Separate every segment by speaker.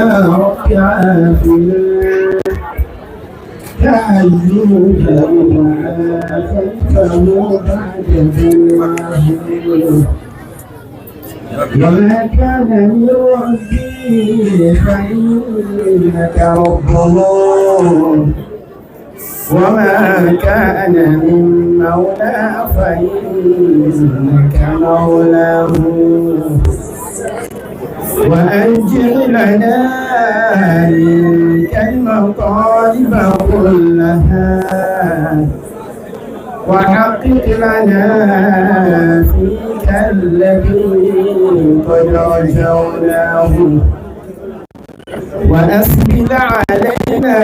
Speaker 1: رب عافنا كأيوب عافيته بعد ذنبه وما كان من ربي فإنك ربه وما كان من مولى فإنك مولاه وأنجل لنا منك المطالب كلها وحقق لنا فيك الذي قد رجوناه وأسبل علينا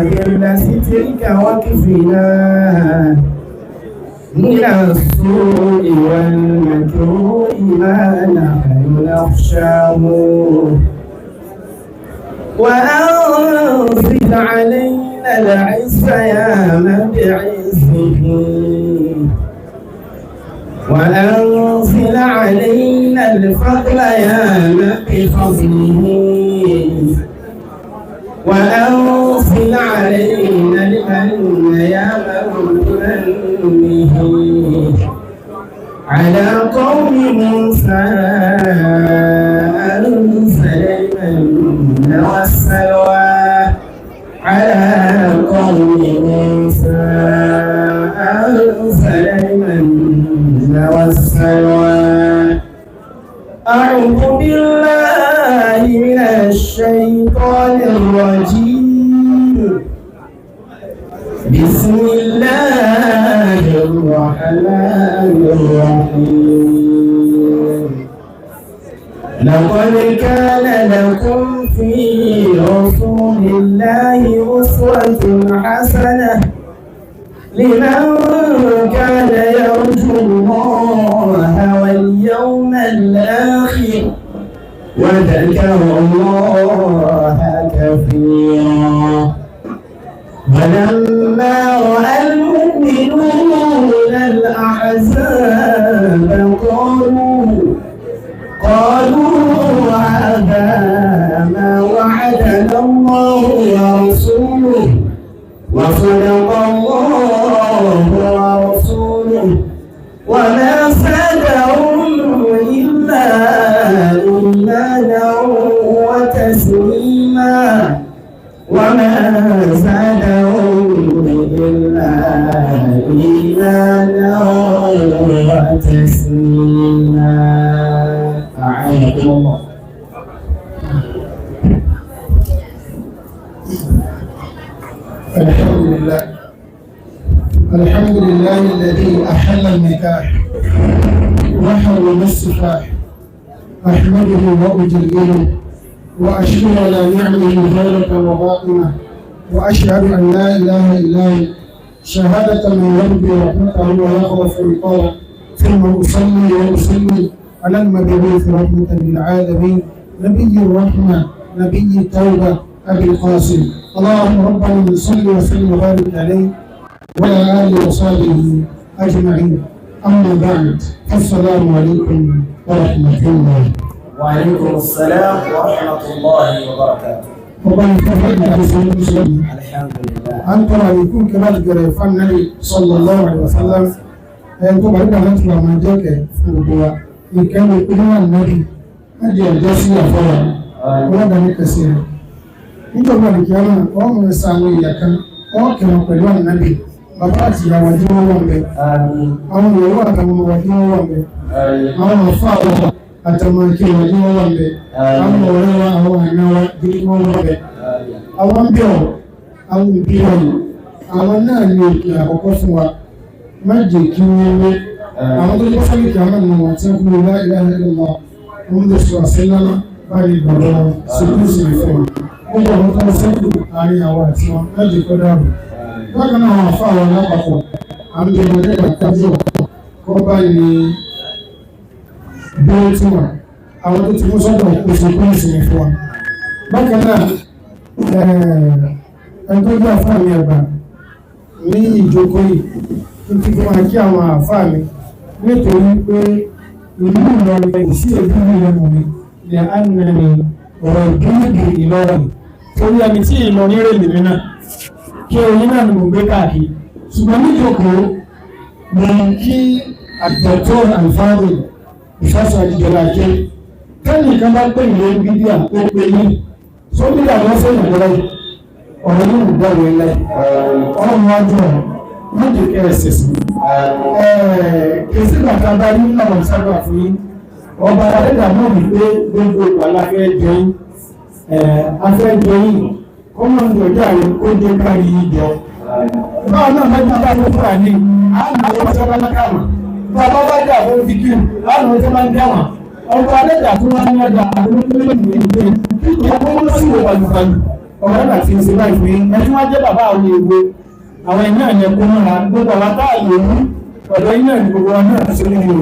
Speaker 1: ذل سترك وكفنا من السوء والمكروه ما نحن نخشاه وأنزل علينا العز يا من بعزه وأنزل علينا الفضل يا من بفضله وأنزل علينا المن يا من بمنه على قوم موسى أنزل المن والسلوى على قوم موسى أنزل المن والسلوى أعوذ بالله من الشيطان الرجيم بسم الله الرحمن الرحيم لقد كان لكم في رسول الله أسوة حسنة لمن كان يرجو الله واليوم الآخر وذكر الله كثيرا ولما رأى المؤمنون الأحزاب قالوا هذا ما وعدنا الله ورسوله وصدق الله ورسوله وما زادهم إلا إيمانا وتسليما وما زادهم إلا إيمانا وتسليما أعانكم الله.
Speaker 2: الحمد لله الذي أحل النكاح وحرم السفاح أحمده وأجلله وأشكر على نعمه ظاهرة وباطنة وأشهد أن لا إله إلا هو شهادة من يرجو رحمته ويخاف عقابه ثم أصلي وأسلم على المبعوث رحمة للعالمين نبي الرحمة نبي التوبة أبي القاسم اللهم ربنا صل وسلم وبارك عليه وعلى آله وصحبه أجمعين أما بعد فالسلام عليكم ورحمة الله.
Speaker 1: وعليكم السلام ورحمة الله وبركاته.
Speaker 2: ربنا يكرمك بسم
Speaker 1: الحمد لله.
Speaker 2: أنتم عليكم كما ذكر النبي صلى الله عليه وسلم أنتم عليكم أن تسمعوا من جاك فوقوا إن كانوا يقولون النبي أجي الجاسي أفضل ولا دعني كثير. nítorí àdìkíyàmá wọ́n mú ẹsẹ̀ àwọn ìyà kan wọ́n kẹwọn pẹ̀lú ànábì bàbá àti ìyàwó àti wọ́n wọ́n bẹ àwọn ìyàwó àtàwọn ọmọ àti wọ́n wọ́n bẹ àwọn ọ̀fà àwọn àtàwọn akẹ́wọ̀ àti wọ́n wọ́n bẹ àwọn ọ̀rẹ́ wa àwọn àná wa àti wọ́n wọ́n bẹ àwọn bí ọ̀ àwọn ìbí wọn àwọn náà ní òkè àkọ́kọ́ fún wa má jẹ́ kí wọ́n wé àwọn tó lọ́sọ̀ ní kìámà nù wọn tí wọ́n kúrò láì láì lọ́wọ́ wọn lè sọ àṣẹ lọ́nà báyìí bàbá ṣèkú sí ìfẹ́ wọn gbogbo àwọn tó ń sẹ́kù àárín àwọn àti wọn láti kọ́ dáàbò bákan náà àwọn afọ àwọn alápapọ̀ àmì ìgbàlódé àtàjọ kọ́ báyìí bí ó ti wà àwọn tó ti mú sọ́dọ̀ oṣù kọ́ ìsinmi fún wa bákan náà ẹgbẹ́ bí àfáà mi àgbà ní ìjókòó yìí kí n ti fi máa kí àwọn àfáà mi nítorí pé ìlú Ìlọrin kò sí èdè ìlú mi ní ànàní ọ̀rọ̀ ìdúródì Ìlọrin torí ẹni tí Ìlọrin rẹ̀ lèmi náà kí oyin náà ni mo gbé káàkiri ṣùgbọ́n níjókòó ní kí àdọ̀tọ́ àlùfáàrò ìfásọ̀ àdìjọba jẹ́ kẹ́yìn kan bá pè ní bídíà ó pè ní sóbídà lọ sí ìrìnàjò ọ̀rọ̀ yìí ń gbọ́rọ̀ ilẹ̀ ọlọ́run wájú ọ̀rọ̀ wọ́n jẹ́ kẹ́rẹ̀sẹ̀ sí kèsì bàtà bá ní àwọn sábà fún yín ọba adẹ́dà mọ́ mi pé gbogbo aláfẹ́ jẹun afẹ́ jẹun kọ́mọ̀ ní ọjọ́ àrẹ ó jẹ́ kárí ìjọ báwọn náà mẹ́ta bá ló fúra ní àwọn ọjọ́ bá lákàmà bàbá bá jà fún fíkìm láwọn ọjọ́ bá ń dáwọn ọba adẹ́dà tó wá ní ọjà àdúgbò ìwọ̀n sí ìwọ̀lùfàlù ọba adẹ́dà ti ń ṣe báyìí fún yín ẹni wọ́n jẹ́ bàbá àwọn ewu àwọn ẹ̀yìn àyẹ̀kọ́ mọ́ra gbogbo àwọn táàyè mú ọ̀dọ̀ iná ní gbogbo wọn náà ṣe nínú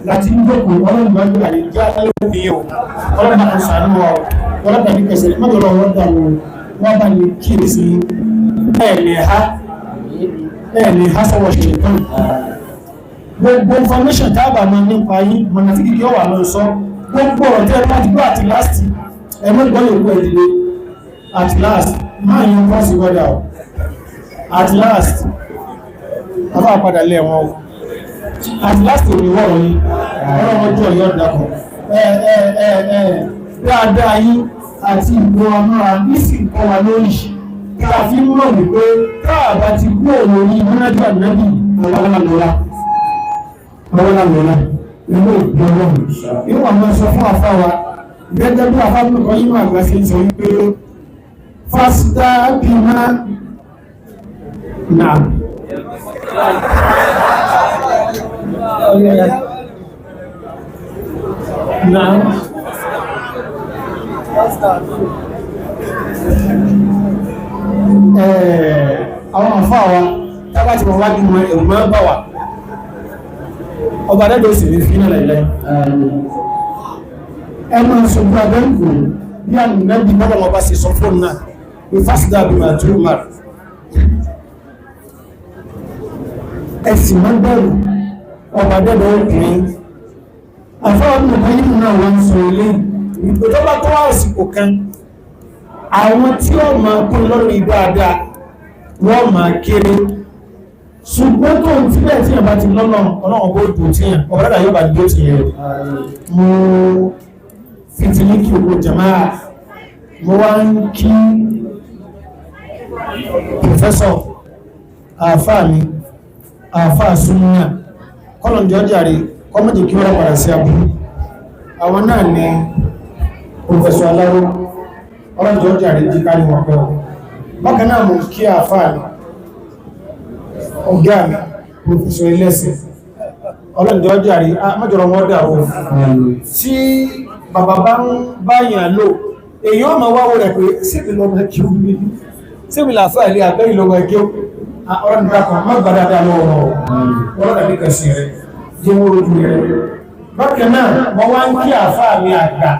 Speaker 2: láti ń jókòó ọlọ́run bá gbé àyè jẹ́ alẹ́ ní o ọlọ́run bá ṣàánú wa ọlọ́run bá ní kẹsẹ̀ mọ́tò lọ́wọ́ dà wọ́n wọ́n bá ní kíyèsí ẹ̀ẹ̀lẹ̀ ha sọ́wọ́ ṣe tán gbogbo information tábà mọ́ nípa yí mọ̀nà tí kìkì ọwà lọ sọ gbogbo ọ̀rọ̀ tẹ́ láti gbọ́ àti last ẹmọ́gbọ́ yòókù ẹ̀dìlé at last máa yín kọ́ sí wọ́dà ọ̀ at last ọba àpadà lẹ́ wọn at last ò ní wọ́rọ̀ yìí ọ̀rọ̀ wọn jọ yọ́ dàpọ̀ dáadáa yìí àti ìgbò ọmọra nísì nǹkan wa lórí káàfí mọ̀ wípé káàbá ti kú òun ní mọ́nájú ànábì ọlọ́lọ́lọ́lá inú ìgbọ́nà ìwọ̀n àwọn sọ fún àfáwà gẹ́gẹ́ bí àfábùn kan yíò àgbà sí sọ wípé fásitá bí máa náà àwọn àfáwà tábàtí wọ́n wá ní ẹ̀rù máa bá wà ọba dẹ́dọ̀ sì ní fi náà lẹ́lẹ́ ẹmọ ṣùgbọ́n abẹ́ǹkù bí a nìyàn bí bọ́bọ̀ ọba sì sọ fún náà ní fásitì àbìmọ̀ àti umar ẹ̀sìn máa bẹ̀rù ọba dẹ́dọ̀ obìnrin àfáwọn ọmọ yìí náà wọ́n sọ ilé ìpò tó bá tó wá òsìkò kan àwọn tí ó máa kún lórí dáadáa wọ́n máa kéré ṣùgbọ́n tó ń tílẹ̀ tí yàn bá ti lọ́nà ọlọ́run bó dùn tí yàn ọ̀rẹ́dà yóò bá dúró ti yẹn mo fi ti ní kí ogun jama'a mo wá ń kí pòfẹ́sọ̀ àfáà mi àfáà súnmọ́ kọ́lọ̀njọ́ jàre kọ́mọ̀dé kí wọ́n padà sí abúrú àwọn náà ní pòfẹ́sọ̀ aláró ọlọ́njọ́ jàre jí kárí wọn pẹ́ bákan náà mo kí àfáà mi ọ̀gá mi pòfẹ́sọ̀ ilẹ́sìn ọlọ́dẹ̀ ọjà rí mọ́jọ̀rọ̀ wọ́n dàrú tí bàbá bá ń báyàn lò èyí ọmọ wáwọ́ rẹ̀ pé síbi lọ́mọ kí ó bí síbi làfà ilé àgbẹ́ ìlọ́mọ kí ó ọlọ́dẹ̀dàkọ̀ mọ́gbàdàdà lọ́wọ́ ọlọ́dẹ̀ kẹsì rẹ̀ jẹ́ wọ́n rojú rẹ̀ bákan náà wọ́n wá ń kí àfà mi àgbà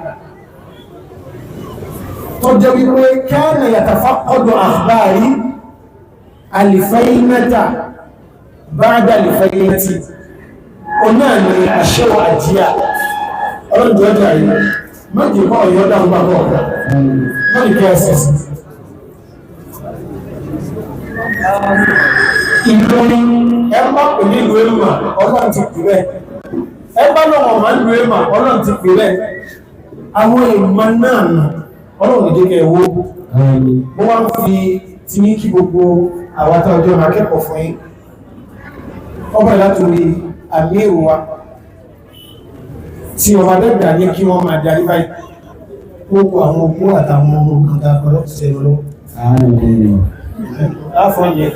Speaker 2: tó jẹ́ wípé kana yatafaqqadu akhbari alifayinata báadà alifayinati ọ̀nà ni àṣẹwà àjíyà ọlọ́dún ọjà rí mọ́jì kọ́ ọ̀yọ́ dáhùn bá bọ́ ọ̀gá mọ́jì kí ẹsẹ̀ sí ìlúrin ẹgbà pè ní ìlú èmà ọlọ́run ti pè rẹ̀ ẹgbà lọ́wọ́ ma ń lu èmà ọlọ́run ti pè rẹ̀ àwọn èèmà náà ọlọ́run jẹ́kẹ̀ ẹ̀wọ́ mo wá ń fi ti ní kí gbogbo àwátá ọjọ́ akẹ́kọ̀ọ́ fún yín ọba ìlàtòrí àmì èrò wa tí ọba dẹ́gbà ní kí wọ́n máa darí báyìí gbogbo àwọn òkú àtàwọn ọmọ òkúta ọlọ́pùsẹ̀ lọ láfọ́nyẹ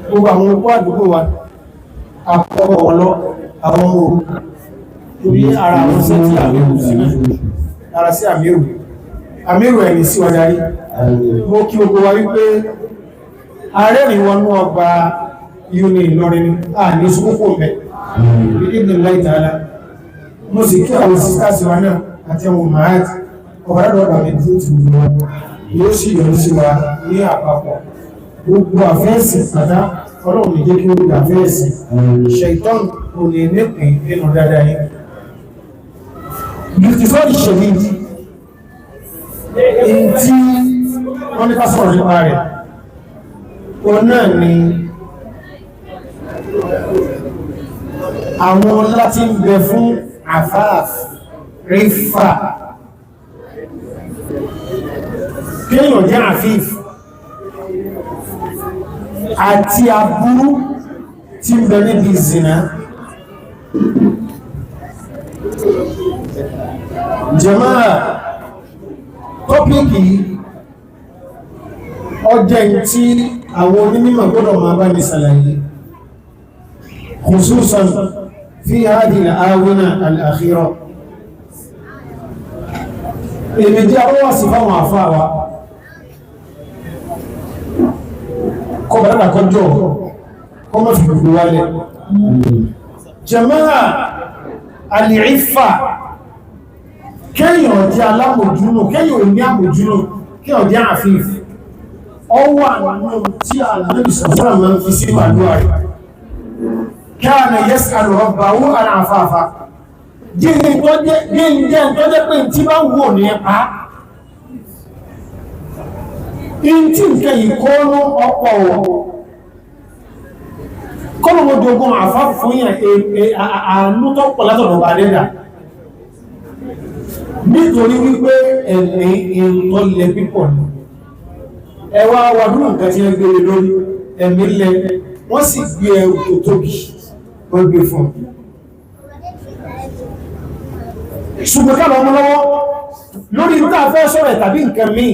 Speaker 2: gbogbo àwọn òkú àdúgbò wa àkọ́kọ́ ọlọ́ àwọn ọmọ òkú torí ara àwọn sẹ́ tí àmì èrò sí ara sí àmì èrò ẹ̀yìn sí wa darí mo kí gbogbo wa wípé arẹ́rìn wọnú ọgbà uni Ìlọrin ní ṣúkúkú mẹ́ ìdínlẹ̀ ìtàlá mo sì kí àwọn sisters wa náà àti àwọn mahad ọ̀rẹ́dọ̀gbà mẹ́tí ti wùlọ yóò sì yọ̀ sí wa ní àpapọ̀ gbogbo àfẹ́ẹ̀sì pàdá ọlọ́run lè jẹ́ kí ó rí àfẹ́ẹ̀sì ṣẹ̀tọ́n kò lè nípìn nínú dáadáa yìí èyí tí wọ́n ní ká sọ̀rọ̀ nípa rẹ̀ o náà ni àwọn láti ń bẹ fún àfáàf rífà kéèyàn jẹ́ àfíf àti aburú tí ń bẹ níbi ìzìnà jàmáà tọ́pìkì ọjẹ́ tí àwọn onímọ̀ gbọ́dọ̀ máa bá ní ṣàlàyé khususan fi hadhihi al-awina al-akhira èmì jẹ́ àwọ́wà sí fáwọn àfáàwà kọbàrádà kọjọ́ kọmọ̀ fi gbogbo wálẹ̀ jàmáà al-iffa kéèyàn jẹ́ alámòjúnù kéèyàn ní àmòjúnù kéèyàn jẹ́ àfíf ọwọ́ àwọn tí Ànábì sọ̀rọ̀ máa ń fi sí pàdúwà rẹ̀ kana yas'alu rabbahu al-afafa jẹ́ tó jẹ́ pé tí bá wò ní ẹ̀pá in tí nkẹ́ ìkọ́nú ọ̀pọ̀ kọ́nù mo jogun àfáà fún yàn àánú tó pọ̀ látọ̀dọ̀ bá dẹ́dà nítorí wípé ẹ̀mí ìtọ́lẹ̀ pípọ̀ ní ẹwà wàdúrù nǹkan tí ẹ gbé lórí ẹ̀mí lẹ wọ́n sì gbé ẹrù tó tóbi wọ́n gbé fún ṣùgbọ́n ká lọ́mọ lọ́wọ́ lórí nígbà fẹ́ sọ̀rọ̀ tàbí nǹkan míì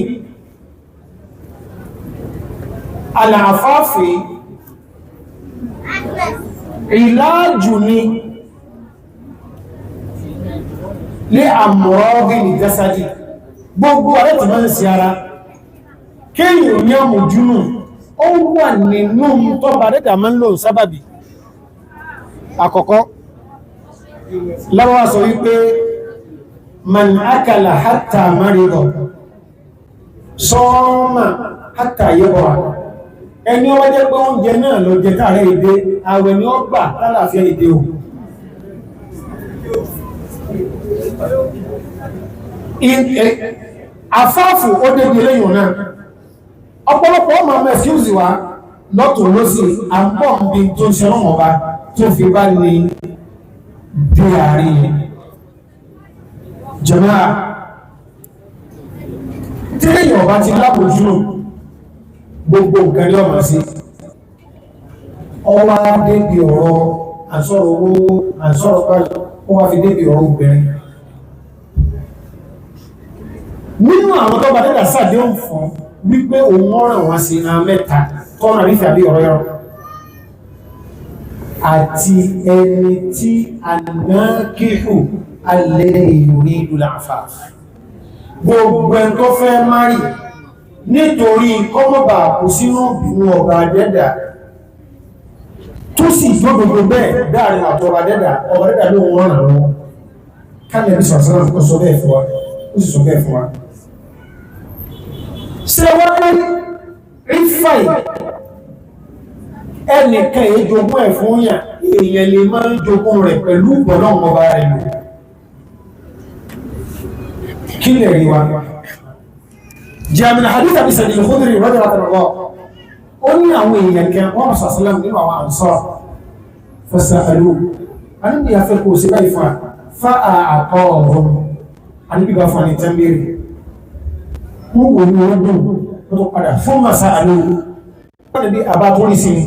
Speaker 2: àlàáfáàfẹ́ ìlàájù ni lé àmọ̀rọ̀gì ní jásádì gbogbo ọ̀rẹ́ tí wọ́n ń sí ara kéèyàn ní àmójúnù ó wà nínú tó bá rẹ̀dà máa ń lò sábàbí àkọ́kọ́ lọ́wọ́ sọ wípé man akala hatta marido sọ́ọ́mà hatta yẹ́bọ̀ ẹni ó jẹ́ pé oúnjẹ náà lọ jẹ káàrẹ èdè àwẹ̀ ni ó gbà lálàáfíà èdè o àfáàfù ó débi lẹ́yìn náà ọ̀pọ̀lọpọ̀ ọmọ mẹ́fíùsì wá lọ́tọ̀ lọ́sí àpọ̀m̀bí tó ṣe ọmọ ọba tó fi bá ní dé àárín jàmáà tí lẹ́yìn ọba ti lápòjúnù gbogbo nǹkan ní ọmọ sí ọwá débi ọ̀rọ̀ àsọ̀rọ̀ owó àsọ̀rọ̀ pàlú ó wá fi débi ọ̀rọ̀ obìnrin nínú àwọn tó bá dẹ́dà sáàdé ń fún wípé òun ọ̀ràn wọn sí na mẹ́ta tọ́nà rífẹ́ àbí ọ̀rọ̀ yọrọ àti ẹni tí ànákíhù alẹ́ ìròrí ìdúlà àfà gbogbo ẹn tó fẹ́ márì nítorí kọ́mọ̀bà kò sínú ìbínú ọba dẹ́dà tó sì gbogbo bẹ́ẹ̀ dáàrin àtọba dẹ́dà ọba dẹ́dà ló wọ́n ràn lọ́wọ́ káàkiri sọ̀sánà tó sọ bẹ́ẹ̀ fún wa ó sì sọ bẹ́ẹ̀ fún wa ṣe wọ́n rí fàì ẹnìkan èjogún ẹ̀ fún yà èèyàn lè máa ń jogún rẹ̀ pẹ̀lú ìgbọ̀nà ọmọba rẹ̀ lò kí lè rí wa jàmìnà hadith àbí sàdì ìhúdìrí rọ́dọ̀ látàrọ̀ ó ní àwọn èèyàn kan wọ́n mọ̀ sàṣálàm nínú àwọn àǹsọ́ fẹsẹ̀ àlú àníbi afẹ́ kò sí báyìí fún fa àtọ́ ọ̀rọ̀ àníbi bá fún àní tẹ́mbèrè wọ́n wò ní wọ́n dùn ó tó padà fún masa àlú wọ́n níbi àbá tó rí sí ni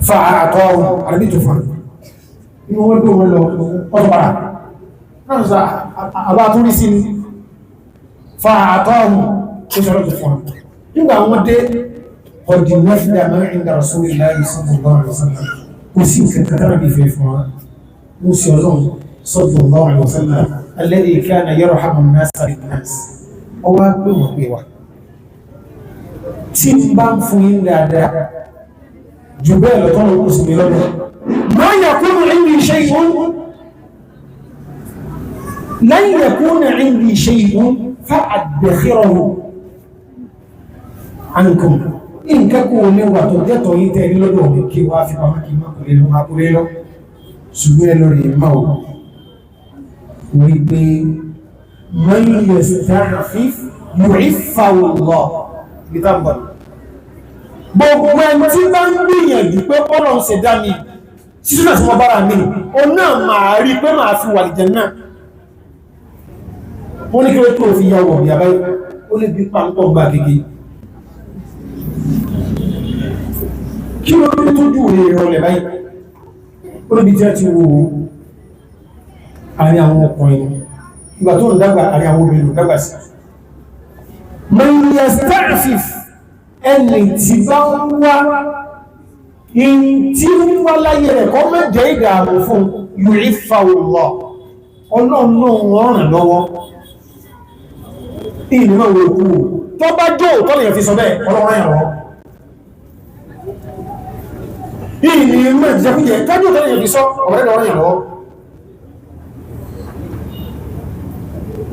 Speaker 2: fa àtọ́ ọ̀rọ̀ àníbi tó fún inú wọ́n dùn wọ́n lọ ó tó padà náà sọ àbá tó rí sí ni fa àtọ́ ọ̀rọ̀ ó sọ̀rọ̀ tó fún nígbà wọ́n dé ọdí wọ́fíà máa ń gbà Rasulullahi sallallahu alaihi wasallam kò sí kẹkẹrẹ bí fẹ́ fún wa mú sí ọlọ́run sallallahu alaihi wasallam alladhi kana yarhamu an-nasa bin-nas ọwá pé wọ́n pè wá tí ń bá ń fún yín dáadáa jù bẹ́ẹ̀ lọ́tọ́ lọ́kù sí mi lọ́dọ̀ ma yakunu indi shay'un lan yakuna indi shay'un fa'addakhirahu ankum nǹkan kò ní wà tó jẹ́tọ̀ yí tẹ́ lọ́dọ̀ ní kí wá fi pàmà kí máa kúrẹ́ lọ máa kúrẹ́ lọ ṣùgbọ́n ẹ lórí máa wí pé man yasta'fif yu'iffahu Allah ìtàbọ̀ gbogbo ẹni tí bá ń gbìyànjú pé Ọlọ́run ṣe dá mi títúnà tí mo bára mi o náà máa rí pé máa fi wà lìjẹ̀ náà wọ́n ní kí ó tó fi yàwó bí àbáyé ó lè bí pàǹpọ̀ gbà gẹ́gẹ́ kí ló tó jù rẹ̀ ìrọ̀lẹ̀ báyìí ó lè bí tí a ti wo àrí àwọn ọkùnrin ìgbà tó ń dàgbà àrí àwọn obìnrin dàgbà sí man yasta'fif ẹni tí bá ń wá in tí ń wá láyé rẹ̀ kọ́ mẹ́jẹ ìdààmú fún yu'iffahu Allah ọlọ́run wọ́n ràn lọ́wọ́ ìnìmọ̀ òkú tó bá jọ òtọ́ lè fi sọ bẹ́ẹ̀ ọlọ́run yà wọ́n ìnìmọ̀ ìjẹkújẹ kájú òtọ́ lè fi sọ ọ̀rẹ́ lọ́rọ̀ yà lọ́wọ́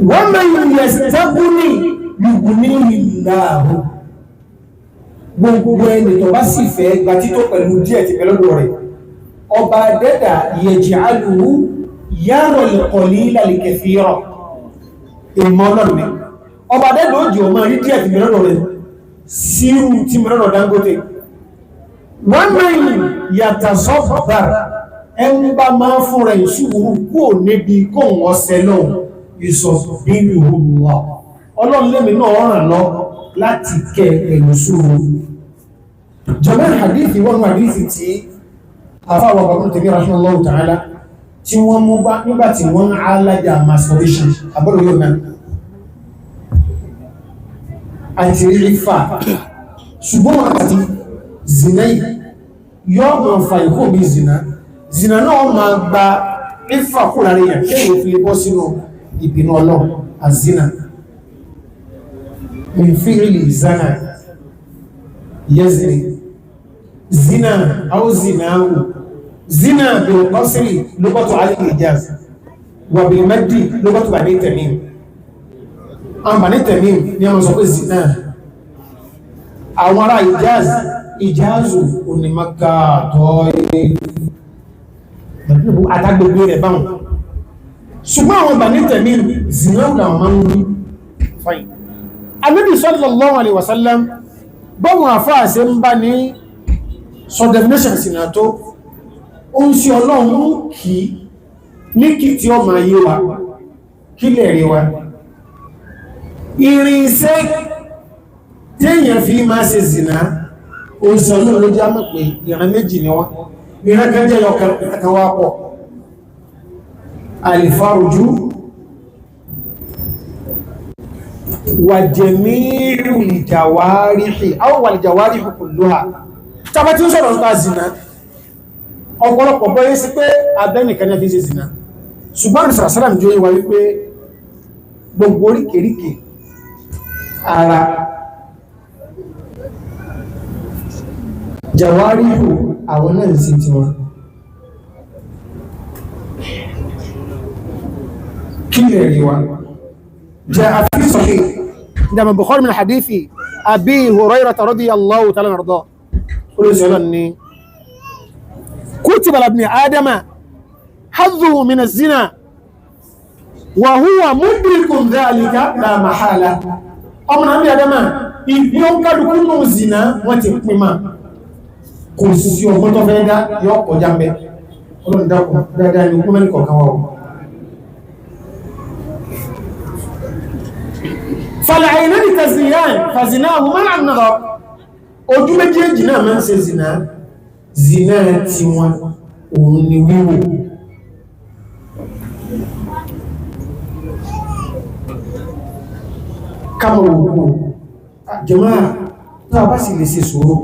Speaker 2: wọ́n mẹ́yìn yastagni yughnihi Allah gbogbo ẹni tó bá sì fẹ́ gba títọ́ pẹ̀lú díẹ̀ ti pẹ̀lọ́dọ̀ rẹ̀ ọba dẹ́dà yaj'aluhu yara al-qalila al-kathira ìmọ̀ ọlọ́run ọba dẹ́dà ó jẹ́ ọmọ rí díẹ̀ ti pẹ̀lọ́dọ̀ rẹ̀ sírù tí pẹ̀lọ́dọ̀ Dangote wọ́n mẹ́rin yatasabbar ẹni bá máa fún rẹ̀ ìṣúwúrú kúò níbi kóhùn ọ̀sẹ̀ lọ́hùn yusabbihuhu ọlọ́run lẹ́mìí náà ràn lọ láti kẹ pẹ̀lú ṣúrù jọmọ́ hadithi wọ́n hadithi tí afáwọ̀ ọgbọ̀n tẹ̀bí rahimahullahu ta'ala tí wọ́n mú bá nígbàtí wọ́n alájà masturbation abọ́rọ̀ yóò náà àti rífà ṣùgbọ́n wọ́n àti zina yóò mọ̀ fa ìkó bí zina náà ma gba rífà kó lára yà kéèyàn fi lè bọ́ sínú ìbínú ọlọ́run àzina من فعل زنا يزني زنا أو زناه زنا بالقصر لغة على الإجاز وبالمد لغة بني تميم أم بني تميم يوم سوق الزنا أو مرة إجاز إجاز ونمكة توي أتاك بيرة بام سما أم بني تميم زنا ولا مانو فاين Ànábì sallallahu alaihi wasallam bọ́wọ̀n àfáà ṣe ń bá ní sọ definition sínà tó ó ń sí ọlọ́run kí ní kí tí ó máa yé wa kí lè rí wa irinṣẹ́ tí èyàn fi máa ṣe zìnà ó ń sí ọlọ́run ló já mọ̀ pé ìran méjì ni wọ́n ìran kan jẹ́ ọkàn wá pọ̀ alifarujú wàjẹ̀míìrù ìjàwáríhì àwọn ìjàwáríhì kulluha tàbí tí ó sọ̀rọ̀ nípa zina ọ̀pọ̀lọpọ̀ bọ́yé sí pé abẹ́nìkan fi ṣe zina ṣùgbọ́n ìsàrásàrà jọ ìwà wípé gbogbo oríkèríkè ara jàwáríhì àwọn náà sí ti wọn kí lè rí wa جاء في صحيح عندما البخاري من حديث أبي هريرة رضي الله تعالى عنه قل سألني كتب لابن آدم حظه من الزنا وهو مدرك ذلك لا محالة أمنا أبي آدم يوم كاد كل الزنا وتقيما كرسي يوم تفيدا يوم جنبه قلنا داكم دا يكون لكم كواو فالعينان تزنيان فزناهما عن النظر ojú méjèèjì náà máa ń ṣe zina tí wọn òun ni wíwò kama òkú jàmáà náà bá sì lè ṣe sòrò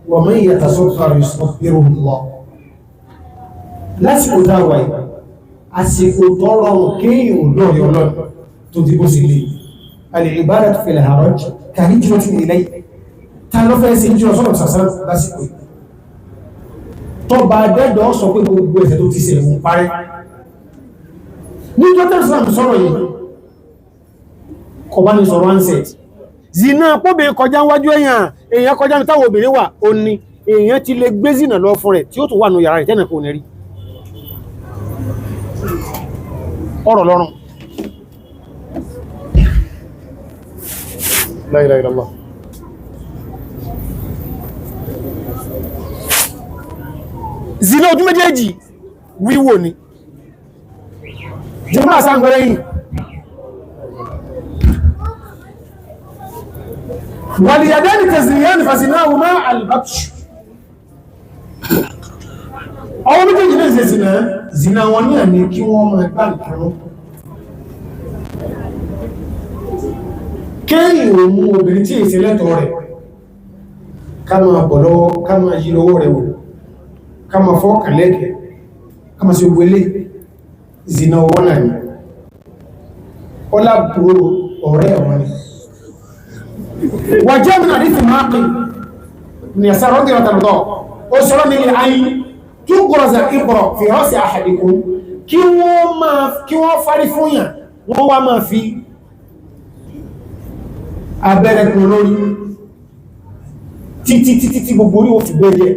Speaker 2: wọ́n mọ́ ìyàtà sọ́fàrí ìsọ́fẹ́rò lọ lásìkò dáwà àsìkò tọ́rọ kéèyàn lọ́rẹ̀ ọlọ́run tó ti bó sí lè العبادة في الهرج كهجرة إليه تلفى سيجرة صلى الله عليه وسلم lásìkò tó bá dẹ́dọ̀ sọ pé gbogbo ẹ̀ṣẹ̀ tó ti ṣe mú parí ní jọ́tẹ̀ islam sọ̀rọ̀ yìí kọ bá ní sọ̀rọ̀ ansẹ̀ zina pọ́bẹ̀ kọjá wájú èèyàn kọjá ní táwọn obìnrin wà ó ní èèyàn ti lè gbé zina lọ fún rẹ̀ tí ó tún wà ní yàrá rẹ̀ tẹ́nà kò ní rí ọ̀rọ̀ lọ́rùn La ilaha illallah. Zina ojú méjèèjì wíwò ni. Jẹ́mọ́ àsáǹgbẹ̀rẹ̀ yìí. Wàlìyàdẹ́ni tẹ̀sìlìyàn fàṣínáwò máa albáṣù. Ọwọ́ méjèèjì náà ṣe zina wọn ní àní kí wọ́n máa gbá nǹkan. Kéyìn ò mú obìnrin tí èsì lẹ́tọ̀ rẹ̀ ká máa bọ̀ lọ́wọ́, ká máa yí lọ́wọ́ rẹ̀ wò, ká máa fọ́ kàlẹ́kẹ̀, ká máa ṣe wọlé zina ọwọ́ náà ni. Ọlá búrò ọ̀rẹ́ ọ̀wọ́ ni. Wàjẹ́ mi náà ní fi máa pín ní ẹ̀sà rọ́dì ọ̀tàlọ́tọ̀. Ó sọ́rọ̀ ní ayé kí ó gọ́rọ̀zà ìbọ̀rọ̀ fi rọ́sì àhàdìkú kí wọ́n fárí fún yàn, wọ́n wá máa fi abẹ́rẹ́ kún lórí títí gbogbo orí wọ́n fi gbẹ́rẹ́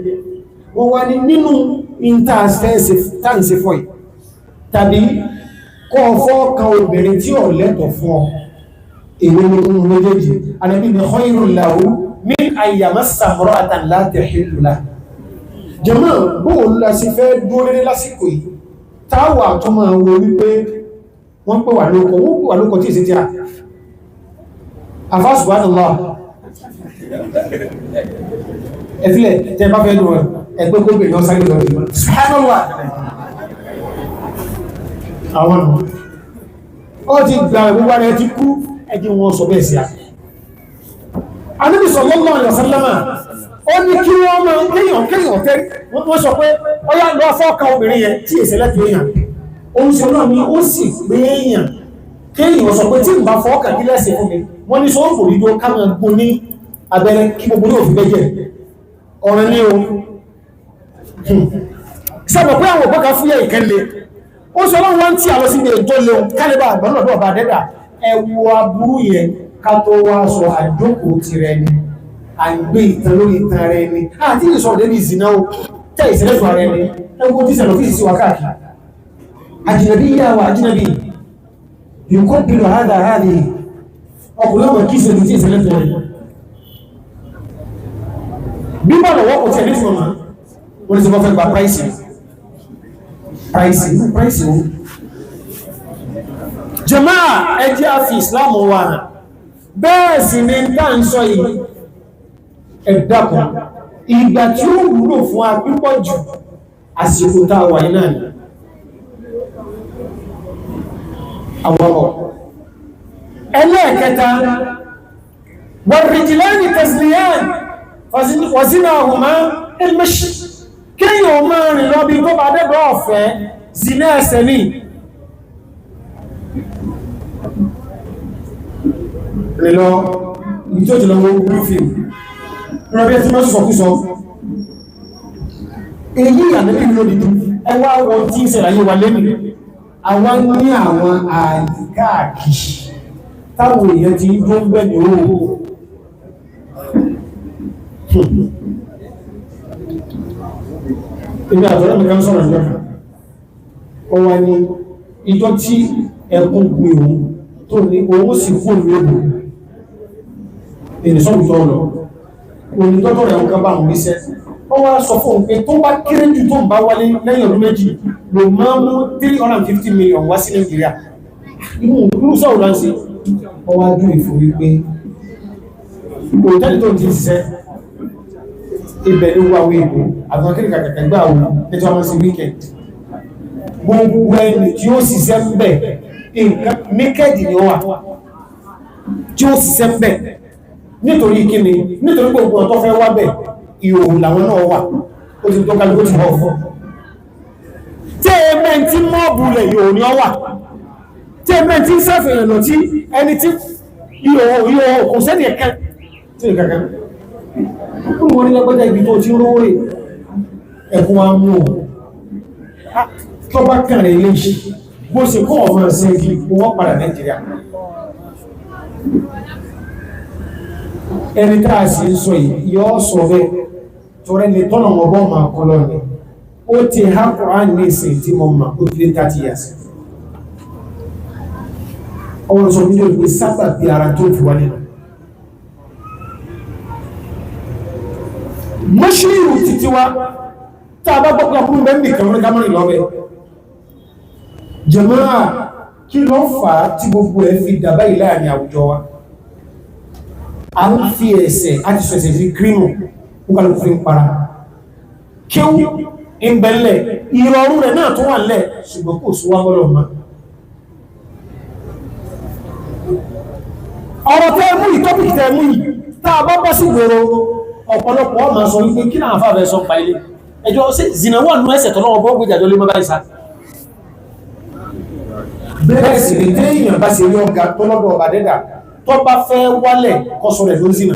Speaker 2: wọ́n wá ní nínú ìntàǹsẹ̀ fọ́ tàbí kọ́ fọ́ kan obìnrin tí ó lẹ́tọ̀ fún ọ èwe ní ohun méjèèjì Ànábì ní khayrun lahu min an yamassa imra'atan la tahillu lahu. Jàmáà bóòlù la sí fẹ́ dúró lásìkò yìí táwà tó máa wo wípé wọ́n pè wà lóko tí ìsìn tí a Subhanallah ẹ̀fílẹ̀ tẹ́ bá fẹ́ dùn ẹgbẹ́ kó bèèrè ọ̀sán ìlọ ìlú Subhanallah àwọn ó ti gbà ìwúwà rẹ̀ ti kú ẹjí wọn sọ bẹ́ẹ̀ sí à. Ànábì sallallahu alaihi wasallam ó ní kí wọ́n máa kéèyàn tẹ́ wọ́n sọ pé ó yá lọ fọ́ọ̀kan obìnrin yẹn tí èsẹ̀ lẹ́tọ̀ èèyàn oúnjẹ náà ni ó sì gbé èèyàn kéèyàn sọ pé tí ń bá fọ́ọ̀kan kí lẹ́sẹ̀ fún mi wọ́n ní sọ́wọ́n kò rí dó ká máa gbó ní abẹ́rẹ́ kí gbogbo ní òfin bẹ́jẹ̀ ọ̀rẹ́ ní o sọ́bọ̀ pé àwọn òpókà fúyẹ́ ìkẹ́lẹ̀ ó sọ lọ́wọ́ wọ́n tí àwọn síbi ètò lè kálẹ̀bà àgbọ́nàdọ́ ọba dẹ́dà ẹwọ aburú yẹn ká tó wá sọ àjókòó ti rẹ ni à ń gbé ìtàn lórí ìtàn rẹ ni àti ìsọ̀rọ̀ débi ìsìná o tẹ́ ìsẹ̀lẹ̀sọ̀ rẹ ni ẹwọ tí sẹ̀lọ̀ fíìsì sí wákàtí àjìnàbí yá wa àjìnàbí yòókó bílò hádà ọkùnrin ọmọ kí ìsẹ̀lẹ̀ tí ìsẹ̀lẹ̀sọ̀ rẹ bí bá lọ́wọ́ kò tẹ̀lé fún ọmọ wọ́n ti fẹ́ gba price o jàmáà ẹjẹ́ àfi Islam wà bẹ́ẹ̀ sì ni tá ń sọ yìí ẹ̀dàkùn ìgbà tí ó wúlò fún apípọ̀ jù àsìkò tá a wà ní náà ni àwọ̀rọ̀ ẹlẹ́ẹ̀kẹta wàrìjìláni tẹ̀sìlìyàn wàzínà ọ̀hùnmá ilmẹ́ṣì kíyàn máa rìn lọ bí tó bá dẹ́bọ̀ ọ̀fẹ́ zina ẹsẹ̀ ní rìn lọ ìtí ó jùlọ wọ́n gbúrú fíìmù rọ̀bí ẹtí mọ́ sọ̀kúsọ èyí àdẹ́bí lórí ẹwà wọn tí ń ṣẹlẹ̀ ayé wa lẹ́nu àwọn ní àwọn àyíkáàkì táwọn èèyàn ti ń tó ń bẹ̀ ní owó ibi àtọ́rọ̀ mi kan sọ̀rọ̀ ìjọba ó wá ní ìjọ tí ẹkùn gbé òun tó ní owó sì fún ìlú ìrìnsọ́rùtọ́ ọ̀nà onítọ́tọ̀ rẹ̀ ọkà bá ń ríṣẹ́ ó wá sọ fún pé tó bá kéré jù tó ń bá wálé lẹ́yìn ọdún méjì ló máa mú 350 million wá sí Nàìjíríà inú sọ́rọ̀ láti ó wá dún ìfò wípé òtẹ́lì tó ti ṣiṣẹ́ ibẹ̀ ló wà wí ìbò àwọn akẹ́kẹ̀ẹ́ kàkàkà gbà wọn ẹjọ́ wọn sí weekend gbogbo ẹni tí ó ṣiṣẹ́ ń bẹ̀ míkẹ́dì ni ó wà tí ó ṣiṣẹ́ ń bẹ̀ nítorí kíni nítorí gbogbo ọ̀tọ́ fẹ́ wá bẹ̀ ìhòòhò làwọn náà wà ó ti tó kálukú ti wọ́ fọ́ tí ẹgbẹ́ tí mọ́ọ̀bù lẹ̀ ìhòòhò ni ó wà tí ẹgbẹ́ tí sẹ́fẹ̀ẹ́ lọ tí ẹni tí ìhòòhò kò sẹ́ni ẹ̀kẹ́ tí ìkẹ́kẹ́ ó wọ́n ní lẹ́gbẹ́dẹ́ ibi tó ti rówó rẹ̀ ẹ̀kùn wa mú tó bá kàrẹ̀ ilé ṣe bó ṣe kọ́ ọmọ ẹ̀sẹ̀ ibi wọ́n padà Nàìjíríà ẹni tá a sì ń sọ yọ́ sọ bẹ́ tọrẹ lè tọ́nà ọgbọ́ ma kọlọ ní ó ti ha Kùránì ní ìsìn tí mọ́ ma ó ti lé 30 years ọwọ́n sọ fídíò pé sábà bí ara tó fi wá nínú
Speaker 3: mọ́ṣírù títí wá tá a bá gbọ́gbọ́ fún bẹ́ẹ̀ nìkan lórí kámọ́rin lọ́bẹ̀ jàmáà kí ló fà á tí gbogbo ẹ̀ fi dàbá ilé àní àwùjọ wa a ń fi ẹ̀sẹ̀ àti sọ̀ẹ̀sẹ̀ fi kírìmù púpàlù fi ń para kí ó ń bẹ̀lẹ̀ ìrọ̀rùn rẹ̀ náà tó wà lẹ̀ ṣùgbọ́n kò sí wá mọ́lọ̀ ma ọ̀rọ̀ tẹ́ mú ìtọ́pìkì tẹ́ mú yìí tá a bá bọ́ sí gbòòrò ọ̀pọ̀lọpọ̀ ọmọ sọ wípé kí náà fàbẹ̀ sọ pa ilé ẹjọ́ sí zina wà nínú ẹsẹ̀ tọ́lọ́wọ́ bọ́ gbé jàjọ́ lé mọ́ báyìí sá bẹ́ẹ̀ sì ní téèyàn bá ṣe rí ọgá tó lọ́dọ̀ ọba dẹ́dà tó bá fẹ́ wálẹ̀ kọ́sọ rẹ̀ ló zina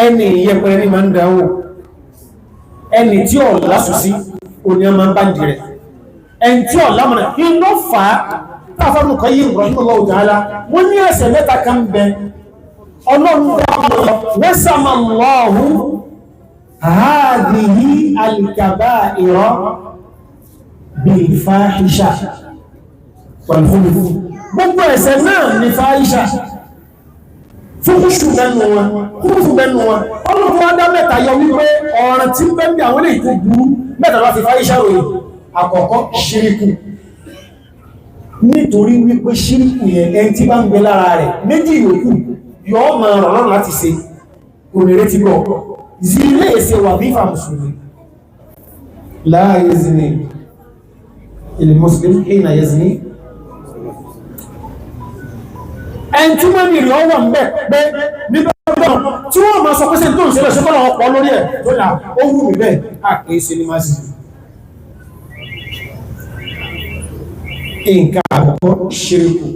Speaker 3: ẹni yẹpẹrẹ ní máa ń dáwó ẹni tí ọ̀ lásùsí òní a máa ń bá ń dirẹ̀ ẹni tí ọ̀ lámọ̀nà inú fà á táfàmù kan yí rahimahullahu ta'ala wọ́n ní ẹ̀ṣẹ̀ mẹ́ta kan bẹ ọlọ́run wasamallahu hadhihi al-kaba'ira bil-fahisha wal-khuluq gbogbo ẹ̀ṣẹ̀ náà ní fáhíṣà fúkúṣù mẹ́nu wọn kúrúfù mẹ́nu wọn ọlọ́run wá dá mẹ́ta yọ wípé ọ̀ràn tí ń bẹ́ bí àwọn ilé ìkó burú mẹ́ta lọ fi fáhíṣà ròyìn àkọ́kọ́ ṣíríkù nítorí wípé ṣíríkù yẹn ẹni tí bá ń gbé lára rẹ̀ méjì ìyókù yọ́ ma rọrùn láti ṣe òmìnirẹ́ ti bọ̀ zílé èsè wà bí fàmùsùlùmí la yazni il-muslim hina yazni ẹni tí wọ́n ní ìrìn ọwọ́ ń bẹ̀ pé nígbàgbọ́n tí wọ́n ma sọ pé sí tó ń ṣẹlẹ̀ ṣọ́kọ́lọ̀ ọ̀pọ̀ lórí ẹ̀ tó là ó wù mí bẹ́ẹ̀ àkíyè sí ní máa sì nǹkan àkọ́kọ́ ṣíríkù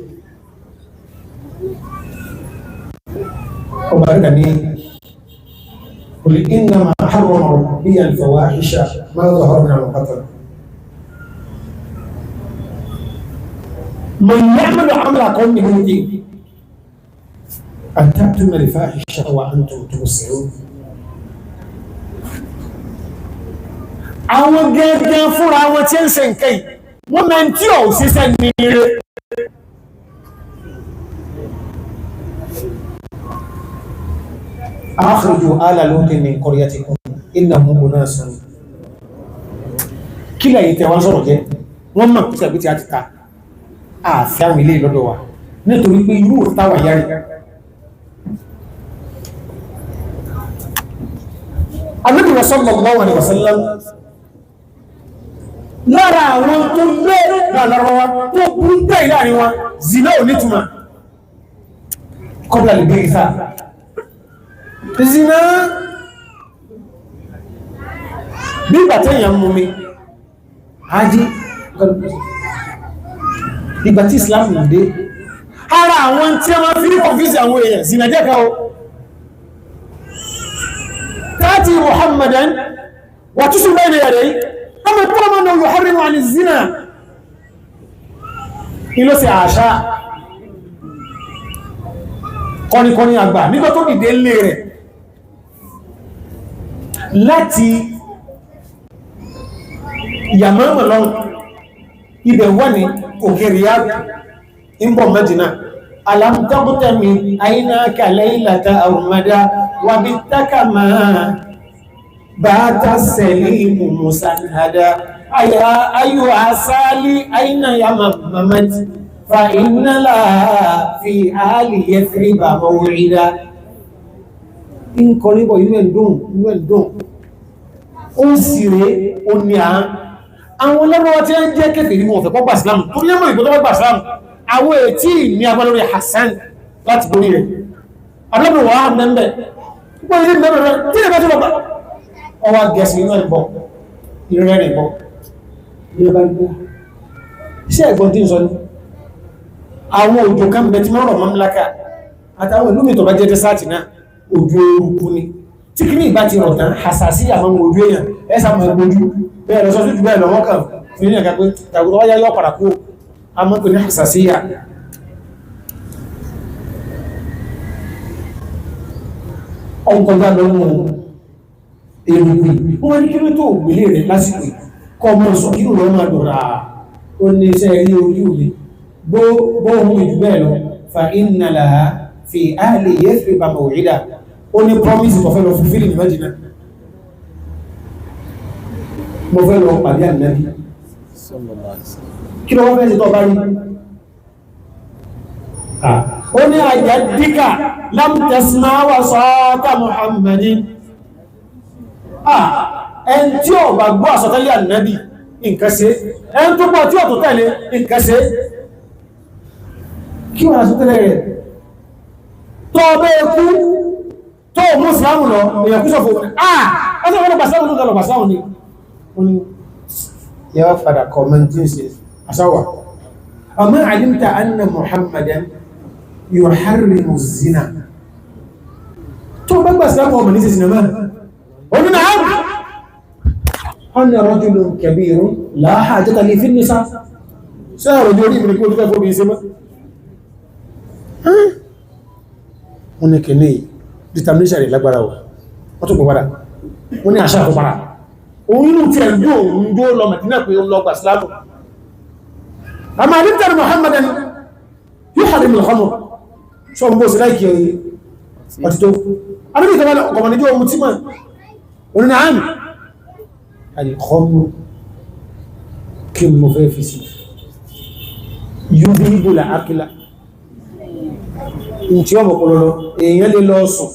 Speaker 3: ọba rẹ̀ ní qul innama harrama rabbiya al-fawahisha ma zahara minha wa ma batana man ya'malu 'amala qawmin mu'min an ta'tuna al-fahishata wa antum tubsirun àwọn gẹ́gẹ́ fúnra wọn tí ń ṣe nǹkan yìí wọ́n mẹ́ tí ọ̀ síṣẹ́ ní ire akhriju ala lutin min qaryatikum innahum unasun kí lẹ́yìn tẹwà sọ̀rọ̀ jẹ́ wọ́n mọ̀ pípẹ̀ bí ti a ti ta àfẹ́ àwọn ilé lọ́dọ̀ wa nítorí pé irú òtáwà yárí Ànábì sallallahu alaihi wasallam lára àwọn tó lé lọ́rọ̀wọ́ tó burú tẹ́ ìlàrin wọn zina ò nítumọ̀ kọ́bílà lè bí ìfà zina bí ìgbàtí èyàn mú mi hajji ìgbàtí Islam nà dé ara àwọn tí a máa fi ní kọfíìsì àwọn èèyàn zina jẹ́ ká o tààtì Muhammadan wà túsù bẹ́ẹ̀ ni yàrá أما طالما أنه يحرم عن الزنا إلو سي عشاء kọ́ni àgbà nígbà tó dìde lè rẹ̀ láti Yamama lọ ibẹ̀ wà ní òkè Riyadh ń bọ̀ Mẹ́dínà alam taqtami aynaka laylata armada wa bittaka ma بات السليم مسندا أيها سالي أين يممت فإن لا في آل يثرب موعدا إن قريبا يوندون ó sì rẹ̀ ó ní àwọn lọ́rọ̀ tí ó ń jẹ́ kẹfẹ̀ ní wọ́n fẹ́ pọ́pàá Islam tó ní ẹmọ́ ìgbò tó pọ́pàá Islam àwọn ètí ní agbálórí Hassan láti borí rẹ̀ alọ́bìnrin wà á mẹ́mẹ́ ọwá gẹ̀ẹ́sì inú ẹ̀bọ̀ ìrẹ́ ìbọ̀ ìrẹ́bá ìgbó iṣẹ́ ẹ̀gbọ́n tí ń sọ ní àwọn òjò kan bẹ tí mọ́rọ̀ mọ́míláka àtàwọn ìlú mìtọ̀ bá jẹ́ tẹ́sáàtì náà òjò orúkú ni tí kí ní ìbá ti rọ̀ tán àsàsí àwọn òjò èèyàn ẹ́sà mọ̀ ẹgbójú bẹ́ẹ̀ lọ sọ́jú bẹ́ẹ̀ lọ́wọ́ kan fún ní ẹ̀ka pé tàbí wáyá yọ́ padà kú a mọ́ pé ní àsàsíyà ọkọ̀gá lọ́wọ́ èrùkù wọ́n ní kí ló tó gbélé rẹ̀ lásìkò kọ́ mọ́ sọ kí ló máa dọ̀rà ó ní iṣẹ́ rí orí òní bó ohun ìjú bẹ́ẹ̀ lọ fa inna laha في أهل يثرب موعدا ó ní promise tó fẹ́ lọ fulfill ní Mẹ́dínà mo fẹ́ lọ pàdé Ànábì kí ló wọ́n fẹ́ sí tó bá rí ó ní ajaddika lam tasma wasata Muhammadin ẹn tí ó bá gbọ́ àsọtẹ́lẹ̀ Ànábì nǹkan ṣe ẹn tó gbọ́ tí ó tó tẹ̀lé nǹkan ṣe kí wọ́n àsọtẹ́lẹ̀ rẹ̀ tó bẹ́ kú tó mú ìsìlámù lọ èyàn kú sọ̀fọ̀ ẹjọ́ wọ́n lọ́gbàsáwò ní ọlọ́gbàsáwò ní yíwa fàdà kọmọntí sí asáwà amma alimta anna Muhammadan yuharrimu zina tó bá gbàsáwò ọmọ ní sí sinimá oní na áàrùn ọ̀nà rajulun kabirun la hajata li fi nisa sẹ́rọ̀ ní orí ìmìnì kí o dúkẹ́ fóbi ìsinmá wọ́n ní kìíní determination rẹ̀ lágbára wọ́n tó pọ̀pára wọ́n ní àṣà àpọ̀pára òun inú tí ẹ̀ndó òun dó lọ Mẹ̀dínà pé ó lọ gbà sílámù àmà àdíntàrí Muhammadan yóò hàrí mìlọ̀kọ́mù sọ mbó sí láìkì ọ̀tító adébìtà ọkọ̀mọ̀nìjọ́ ohun tí mọ̀ òun ní àmì àdìkọ́mù kí mo fẹ́ fi sí yóò bí ibùlà ákìlá tí ọmọ pọ̀lọ́lọ́ èèyàn lè lọ sùn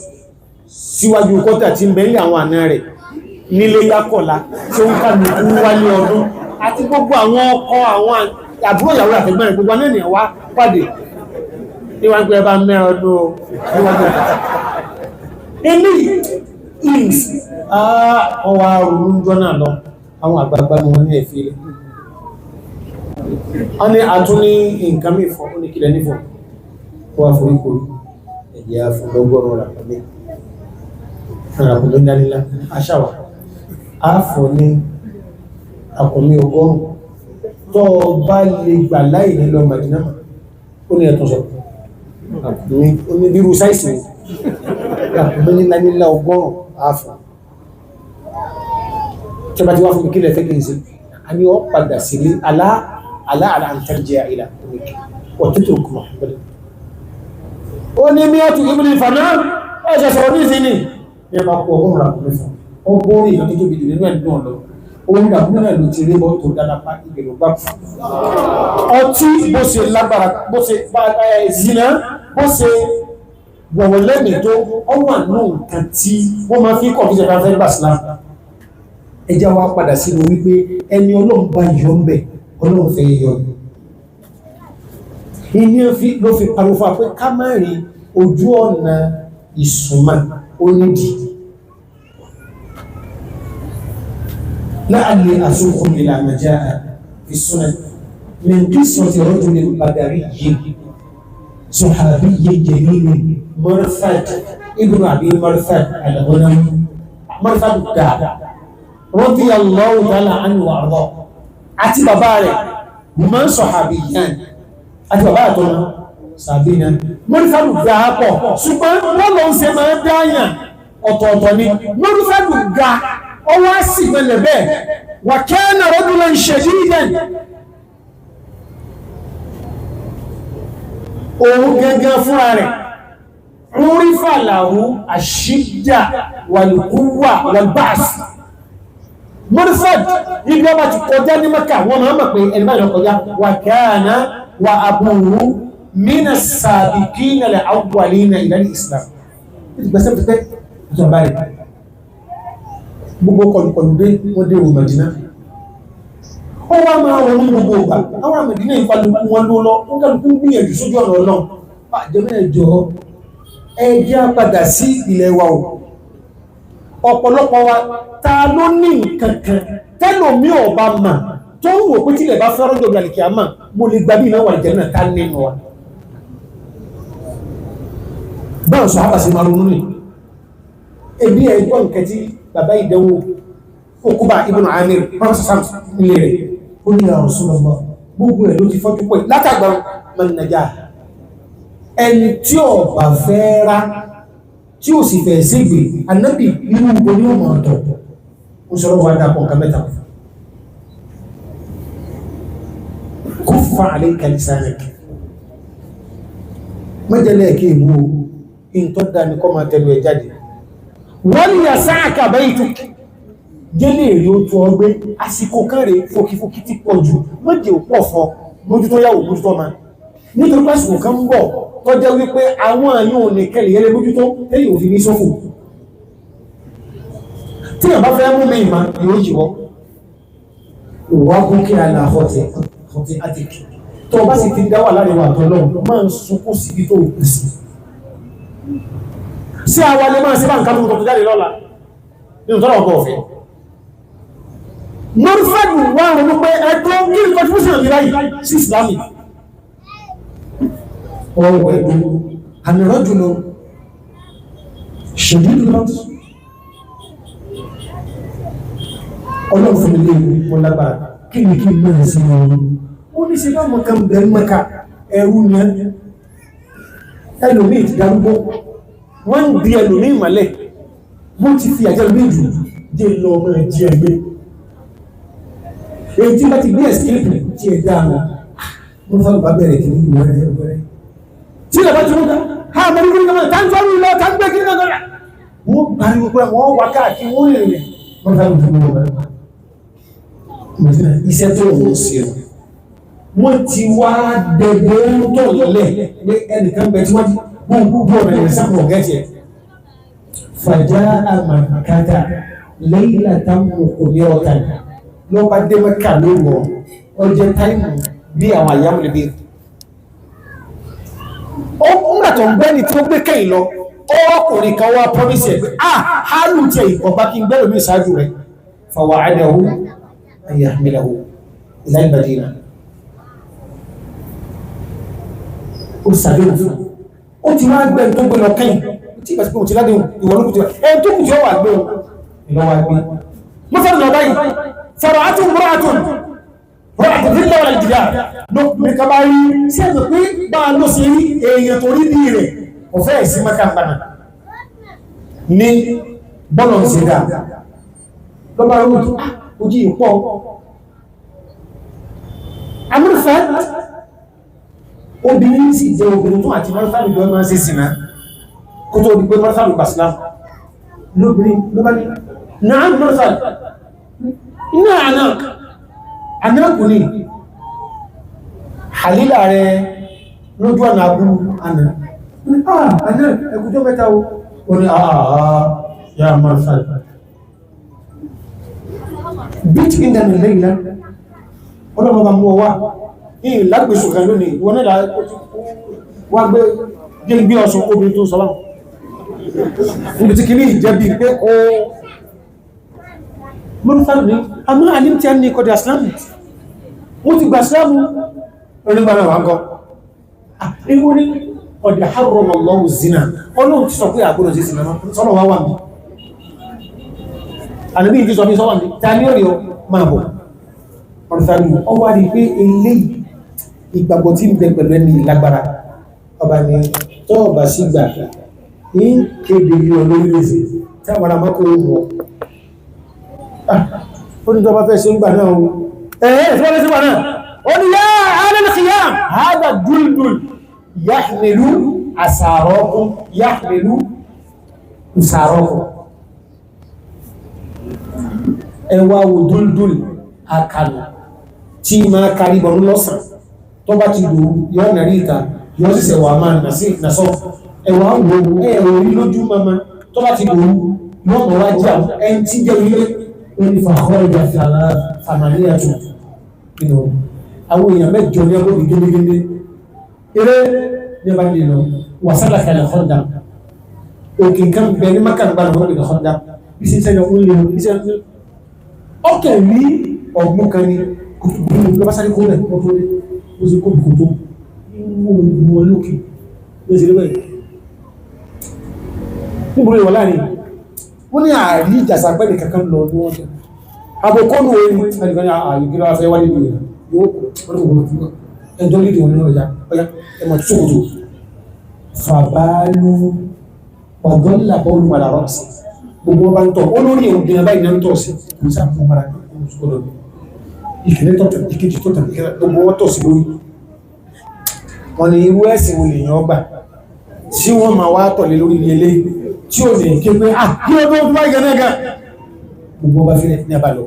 Speaker 3: síwájú kọ́tà tí ń bẹ̀rẹ̀ àwọn àna rẹ̀ nílé yákọ̀lá tí ó ń ká ní kú wálé ọdún àti gbogbo àwọn ọkọ àwọn àbúrò ìyàwó àtẹ̀gbọ́n rẹ̀ gbogbo anẹ́nìyàn wá pàdé níwájú ẹbá mẹ́rin ọdún níwájú ilé is ọwà orúnjọ́ náà lọ àwọn àgbàgbà ni wọ́n ní ẹ̀fẹ́ wọ́n ní àtún ní nǹkan mìíràn ó ní kílẹ̀ nífọ̀ọ́ wọ́n foríkò ẹ̀yà fúnlọ́gọ́rùn ràpàdé ràpàdé dánilá aṣáwà áfọ́ ní àkùnmí ọgọ́rùn tó bá lè gbà láì nílọ Mẹdínà ó ní ẹ̀tọ́ sọ ní bírú sáìsì ràpàdé nílá ọgọ́rùn áfọ́ tí a bá ti wá fún kílẹ̀ fẹ́ kìí sí a ní ọ padà sílé aláàlántàjẹ́ ìlà ọ̀tẹ́tẹ̀ òkúmọ̀ ó ní mí ọ̀tù ìbìlì ìfàná ẹ̀ṣẹ̀ sọ̀rọ̀ ní ìsinmi ní ẹbá kú ọgbọ́n rà mẹ́fà ọgbọ́n ìyàn tó tóbi nínú ẹ̀dùn ọ̀lọ́ ohun ìdàkúnmọ́ náà ló ti rí bọ́ tó dálápá ìgbèrò bá fún ọtí bó ṣe lágbára bó ṣe zina bó ṣe gbọ̀wọ̀ lẹ́mì tó ọwà náà nǹkan tí wọ́n máa fi kọ̀ fíjẹ̀ fẹ́ bá sílá ẹjá wa padà sínú wípé ẹni Ọlọ́run bá yọ ń bẹ̀ Ọlọ́run fẹ́ yọ ìní ló fi parúfà pé ká má rí ojú ọ̀nà ìsúnmà onídì láàrin àsókùn ìlànà jẹ́ ìsúnà min qissati rajulin badariyyin sahabiyyin jalilin Marthad ibn Abi Marthad al-Ghanami Marthad radiyallahu ta'ala anhu wa arda àti bàbá rẹ̀ mọ́ sahabiyyan àti bàbá àtọ́nà sàbínà mọ́rífàdù ga pọ̀ ṣùgbọ́n wọ́n lọ ṣe máa dáyàn ọ̀tọ̀ọ̀tọ̀ ni mọ́rífàdù ga ọwọ́ sì mẹ́lẹ̀ bẹ́ẹ̀ wà kana rajulan shadidan òun gẹ́gẹ́ fúnra rẹ̀ urifa lahu ash-shidda wal-quwwa wal-ba's mọ́rífàdù ibi ọba ti kọjá ní Mẹ́kà wọ́n máa mọ̀ pé ẹni báyìí lọ kọjá wà kana وأبوه من السابقين الأولين إلى الإسلام بس بتبقى جباري gbogbo kọlùkọlùdé wọ́n dé Mẹdínà ó wá máa wọ́n ní gbogbo ọgbà àwọn Mẹdínà ìfàlùkù wọn ló lọ wọ́n kàlùkù ń gbìyànjú sójú ọ̀nà ọlọ́run pàjẹ́mẹ́ ẹjọ́ ẹjẹ́ padà sí ilẹ̀ wa ọ̀pọ̀lọpọ̀ wa ta ló ní nǹkankan tẹ́lòmí ọba mà tó ń wò pé tí lè bá fẹ́rọ́ jọ ìgbàlìkì àmà mo lè gbàbí ìnáwà ìjẹ́ ká nínú wa báwọn sọ àpàṣẹ máa ronú ní ebi ẹgbọ́n nǹkan tí bàbá ìdánwò Uqba ibn Amir pàṣẹsàm ilé rẹ̀ ó ní ya Rasulullah gbogbo ẹ̀ ló ti fọ́jú pẹ̀ látàgbà mẹ́nàjá ẹni tí ó bá fẹ́ rá tí ó sì fẹ́ sígbè Ànábì inú oní ọmọ ọ̀tọ̀ ó sọ̀rọ̀ wà dápọ̀ nǹkan mẹ́ta kuffa alayka lisanak mẹ́jẹ̀lẹ̀ kí ìbú in tó dá ní kọ́ máa tẹnu ẹ̀ jáde wọ́n ni yasa'aka baytuk jẹ́lẹ̀ rí ó tó ọgbé àsìkò kan rẹ̀ fòkìfòkì ti pọ̀ jù mọ́jẹ̀ ò pọ̀ fún mójútó yàwó mójútó ma nítorí pásìkò kan ń bọ̀ tó jẹ́ wípé àwọn àyún ò ní kẹlẹ̀ yẹlẹ mójútó tẹ́lẹ̀ òfin ní sọ́fù tí a bá fẹ́ mú mi ìmá yóò yíwọ́ wà kún kí a náà fọ́tí àtìkì tó bá sì ti dáwà láàrin wà tọ́lọ́ máa ń sunkún sí ibi tó kù sí sí àwa lè máa sí bá nǹkan tó jáde lọ́la nínú tọ́lọ̀ ọkọ̀ ọ̀fẹ́ mọ́rúfẹ́dù wà rẹ̀ ló pé ẹgbẹ́ kí ní contribution ní ráyì sí islamic ọwọ́ ẹgbẹ́ àmìrán jùlọ ṣèdídù lọ́tí ọlọ́run fún ilé ìwọ̀n lágbára kí ní kí mẹ́rin sí ọrún ó ní sí bá mọ́ kan bẹ̀rẹ̀ mẹ́ka ẹrú ní ẹlòmí ti darúgbó wọ́n ń bí ẹlòmí ìmọ̀lẹ̀ wọ́n ti fi àjẹ́ méjì jẹ́ lọ ọmọ ẹ̀jí ẹgbẹ́ èyí tí bá ti gbé escape tí ẹ dáa wọ́n fọ́n bá bẹ̀rẹ̀ kì ní ìwọ̀n ẹgbẹ̀rẹ̀ tí ẹ bá ti rúgbà ha mẹ́rin kúrò náà tá ń tọ́rù lọ tá ń gbé kí náà gọ́rà wọ́n pariwo pé wọ́n wá káàkiri wọ́n lè rẹ̀ wọ́n fẹ́ lùdú wọn iṣẹ́ tó wọ́n sí ẹ̀ wọ́n ti wá dẹ̀gbẹ́ tó lọ́lẹ̀ pé ẹnìkan bẹ̀ tí wọ́n gbogbo ọ̀rẹ́ sápọ̀ gẹ́ẹ̀tì ẹ̀ fàjá àmàkátà lẹ́yìn látàmù òní ọ̀tà ló bá dé mẹ́kà lóòrùn ọjọ́ táìmù bí àwọn àyàmù lè bí ó múra tó ń gbẹ́ni tí ó gbé kẹ́yìn lọ ọkùnrin kan wá promise ẹ̀ pé hálù tí ẹ̀ ìkọ̀bá kí n gbẹ́rù mí ìsáájú rẹ̀ fàwàádàwó ayàmìlàwó ìlàìbàdìnà ó sàbẹ̀wò fún ó ti máa gbẹ́ tó gbé lọ kẹ́yìn tí ìgbà sí pé mo ti ládéhùn ìwọ̀n ló kù ti wà ẹni tó kù tí ó wà gbé ìlọ́wà gbé mo fẹ́ lọ báyìí fọ̀rọ̀ àtún rọ́àtún nílẹ̀ wà ìjìdá lókùnrin ká bá rí sí ẹ̀mọ̀ pé bá ló sí rí èèyàn tó rí bí rẹ̀ ọ̀fẹ́ ìsí mẹ́ka padà ní bọ́lọ̀ ń ṣẹ̀dá lọ́bá rí ojú ìpọ̀ amúrùfẹ́ obìnrin sì jẹ́ obìnrin tó àti mọ́rúfàlù lọ máa ṣe sínà kó tó di pé mọ́rúfàlù gbàsílá lóbìnrin ló bá ní náà mọ́rúfàlù náà anákùnrin àlílà rẹ̀ lójú ọ̀nà abúrú àná àná ẹkùjọ́ mẹ́ta o ní ya mọ́rúfàlù bíjì ìdánilẹ̀ lẹ́yìnlá ọlọ́mọba mú ọwá ìyìn lágbèsò kan lónìí wọ́n náà wá gbé ọ̀sán obìnrin tó sọ́lá níbi tí kì ní ìjẹ́bí pé ó mọ́rúfàlù ní àmọ́ àlím tí a ní kọjá islamu wọ́n ti gba islamu onígbàmà wà ń gọ́ ìwọ́n ní ọ̀dẹ̀ harramallahu zina ọlọ́run ti sọ pé àgbọ́nà sí sinamá sọ́nà wá wà mí àníbí ìjí sọ fí sọ́wà mí ta ní orí ọ máa bọ̀ mọ́rúfàlù ọ wá rí pé ilé ìgbàgbọ́ tí ń bẹ pẹ̀lú ẹni lágbára ọba ni tó ọba sí gbà ní kéde ní olórílẹ̀-èdè tí àwọn arámọ́kò wọ̀ ó ní tọba fẹ́ ṣe ń gbà náà o ẹ̀ẹ́ tí wọ́n lè ṣe gbà náà ó ní yá alẹ́lẹ́kìyàm hádà dúldùl yahmilu àsàrọ́kún yahmilu ìsàrọ́kún ẹwà wò dúldùl àkàlù tí máa kárí bọ̀nú lọ́sàn tó bá ti lò yọ́ nàrí ìta yọ́ sì sẹ̀wà máa nàṣọ́ ẹwà wò ẹ̀rọ lójú mama tó bá ti lò mọ́ wá jẹ́ ẹni tí jẹ́ orílẹ̀ ní fàkọ́rọ̀dà fàmàlíyàtò inú àwọn èèyàn mẹ́jọ ní ọgbọ̀n gẹ́gẹ́gẹ́ eré ní ọba ní ìlọ wà sálàkà ilẹ̀ Honda òkè nǹkan bẹ ní makàgbà ní ọgbọ̀n ilẹ̀ Honda isi sẹ́yọ ń lè iṣẹ́ ọkẹ̀ rí ọgbọ̀n kan ní kòtùkùn lọ bá sáré kó rẹ̀ kó tó lé ó sì kó bùkútó inú olókè ló sì rí bẹ́ẹ̀ nígbùrú ìwọ̀ láàrin wọ́n ní ààrí ìjàsà pẹ́lẹ̀ kankan lọ ní wọ́n tẹ́ àbòkónú orí ẹnìkan ààrùn afẹ́ wálé ní ìrìn yóò kò ẹjọ́ lídì wọn nínú ọjà ẹmọ̀ tó kòtò fàbálú ọ̀gọ́nlá bọ́ọ̀lù padà rọ́ọ̀sì gbogbo ọba ń tọ́ olórí ẹ̀rùn dínà báyìí náà ń tọ́ sí ìsáàkùn mara ìkìlẹ̀ tọ́tà ìkejì tọ́tà gbogbo wọ́n tọ́ sí lórí wọn ni irú ẹ̀sìn olè yàn ọgbà tí wọ́n ma wá tọ̀lé lórí ilé tí ó lè ké pé kí ọdún ọdún wáyé gẹ́gẹ́ gbogbo ọba fílẹ̀ ní abalọ̀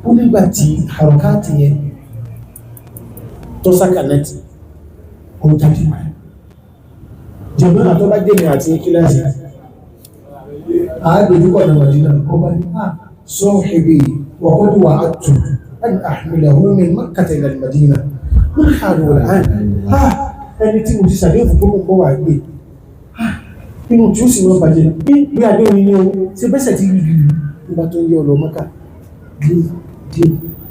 Speaker 3: ó nígbà tí àrọ̀káàtì yẹn tó sákànẹ́tì ó jáde máa jẹ̀mọ́ àtọ́ bá jẹ́mi àti kíláàsì àádójúkọ̀ ní Madina ọba ní sọ́ọ̀hìbì wàkọ́dù wà átù an ahmilahu min Makkata ila al-Madina wọ́n hàrù rẹ̀ ẹni tí mo ti sàdé òfin gbogbo wà gbé inú tí ó sì wọ́n bàjẹ́ bí adé orin ní o ṣe bẹ́sẹ̀ tí rí nígbà tó ń yọ lọ Mọ́kà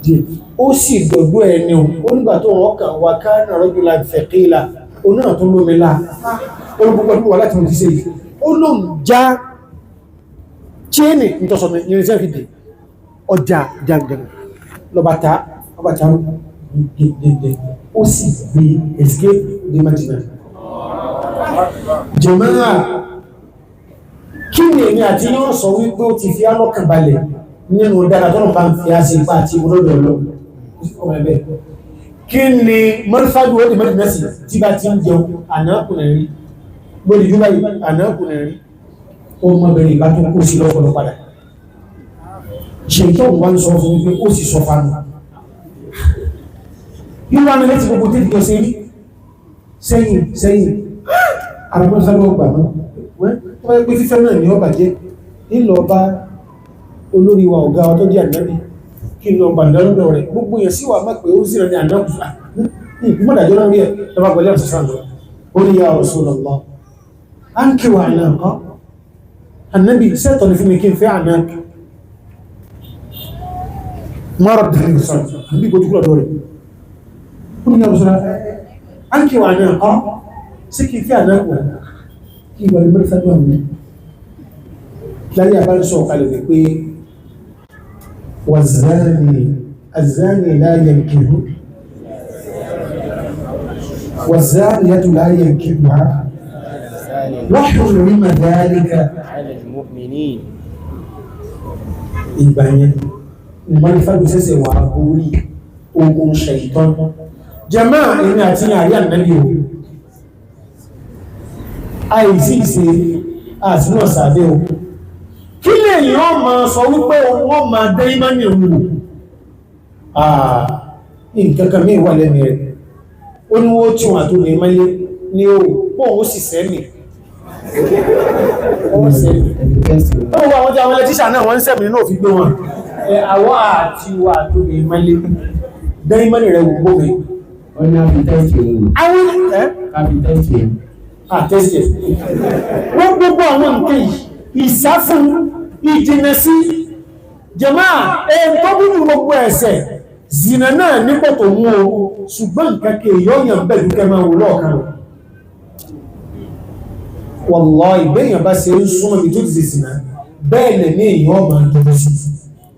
Speaker 3: díẹ̀ ó sì gbọ̀gbọ́ ẹni o nígbà tó wọ́n kàn wá ká náà rọ́jùlá fẹ̀kílà o náà tó lómi láà olùgbogbo wà láti mọ̀ sí yìí ó ló ń já chéènì nítọ́sọ̀nà irinṣẹ́ fìdí ọjà jàǹdà lọ́bàtà gẹ̀gẹ̀gẹ̀ ó sì gbé escape ní Madina jẹ̀mọ́ra kí ni èmi àti yóò sọ wípé ó ti fi álọ́kàn balẹ̀ nínú dára tọ́nà bá ń fi á sí ipá àti ìwúrọ̀dọ̀ lọ kí ni mọ́rífàdù ó di mẹ́rìnmẹ́sì tí bá ti ń jẹun ànákùnrin rí lórí jùlọ ànákùnrin rí ọmọbìnrin ìbá tó kó sí lọ́pọ̀lọ́ padà ṣe tó wọ́n sọ fún wípé ó sì sọ fánù yíwá ní láti gbogbo tí ìjọ sí rí sẹ́yìn àrùmọ́sáwọ́ ọgbà mọ́ wọ́n pé fífẹ́ náà ní ọba jẹ́ nílọ bá olórí wa ọ̀gá wa tó jẹ́ ànábì kí lọ gbàndánlọ́dọ̀ rẹ̀ gbogbo yẹn sí wà má pé ó sì rẹ̀ ní ànábùsà ìgbìmọ̀dájọ́ náà rí ẹ̀ lọ́wọ́ pẹ̀lú ẹ̀sán lọ ó ní ya Rasulullah a ń kí wà náà kọ́ annabi sẹ́tọ̀ ní fún mi kí n fẹ́ ànábì mọ́rọ̀ dìrí sọ àbí kò jùlọ lọ́rẹ̀ ó ní ya Rasulullah a ń kí wà náà kọ́ sí kí n fẹ́ ànábì kí wà ní mẹ́rin sáájú àmì láyé àbá ń sọ ọ̀kalẹ̀ wípé والزاني لا ينكح والزانية لا ينكحها وحرم ذلك
Speaker 4: على المؤمنين
Speaker 3: ìgbàyẹn ìmọ̀lẹ́fàgbé sẹ́sẹ̀ wà orí ogun ṣẹ̀tọ́n jẹmọ́ ẹni àti àrí ànábì o àìsí ìṣe àtúnà sàbẹ́ o kí lè yàn ma sọ wípé wọ́n ma dé ìmánì òun nǹkankan mí wà lẹ́nu rẹ̀ ó ní wó tí wọ́n àtò lè mẹ́lé ní o pọ̀ ó sì sẹ́mì ó wà wọ́n tí àwọn ẹlẹ́tíṣà náà wọ́n ń sẹ́mì náà fi gbé wọn àwọ́ àti wà tó lè mẹ́lé dé ìmánì rẹ̀ wò gbóbe gbogbo àwọn nǹkan ìsáfún ìjìnà sí jàmáà tó búrú gbogbo ẹ̀ṣẹ̀ zina náà nípò tó mú o ṣùgbọ́n nǹkan kí èyàn bẹ̀rù kẹma wò lọ́ọ̀kan wallahi ìgbéyàn bá ṣe ń súnmọ́ bí tó ti zina bẹ́ẹ̀ lẹ̀ ní èyàn ọmọ tó sí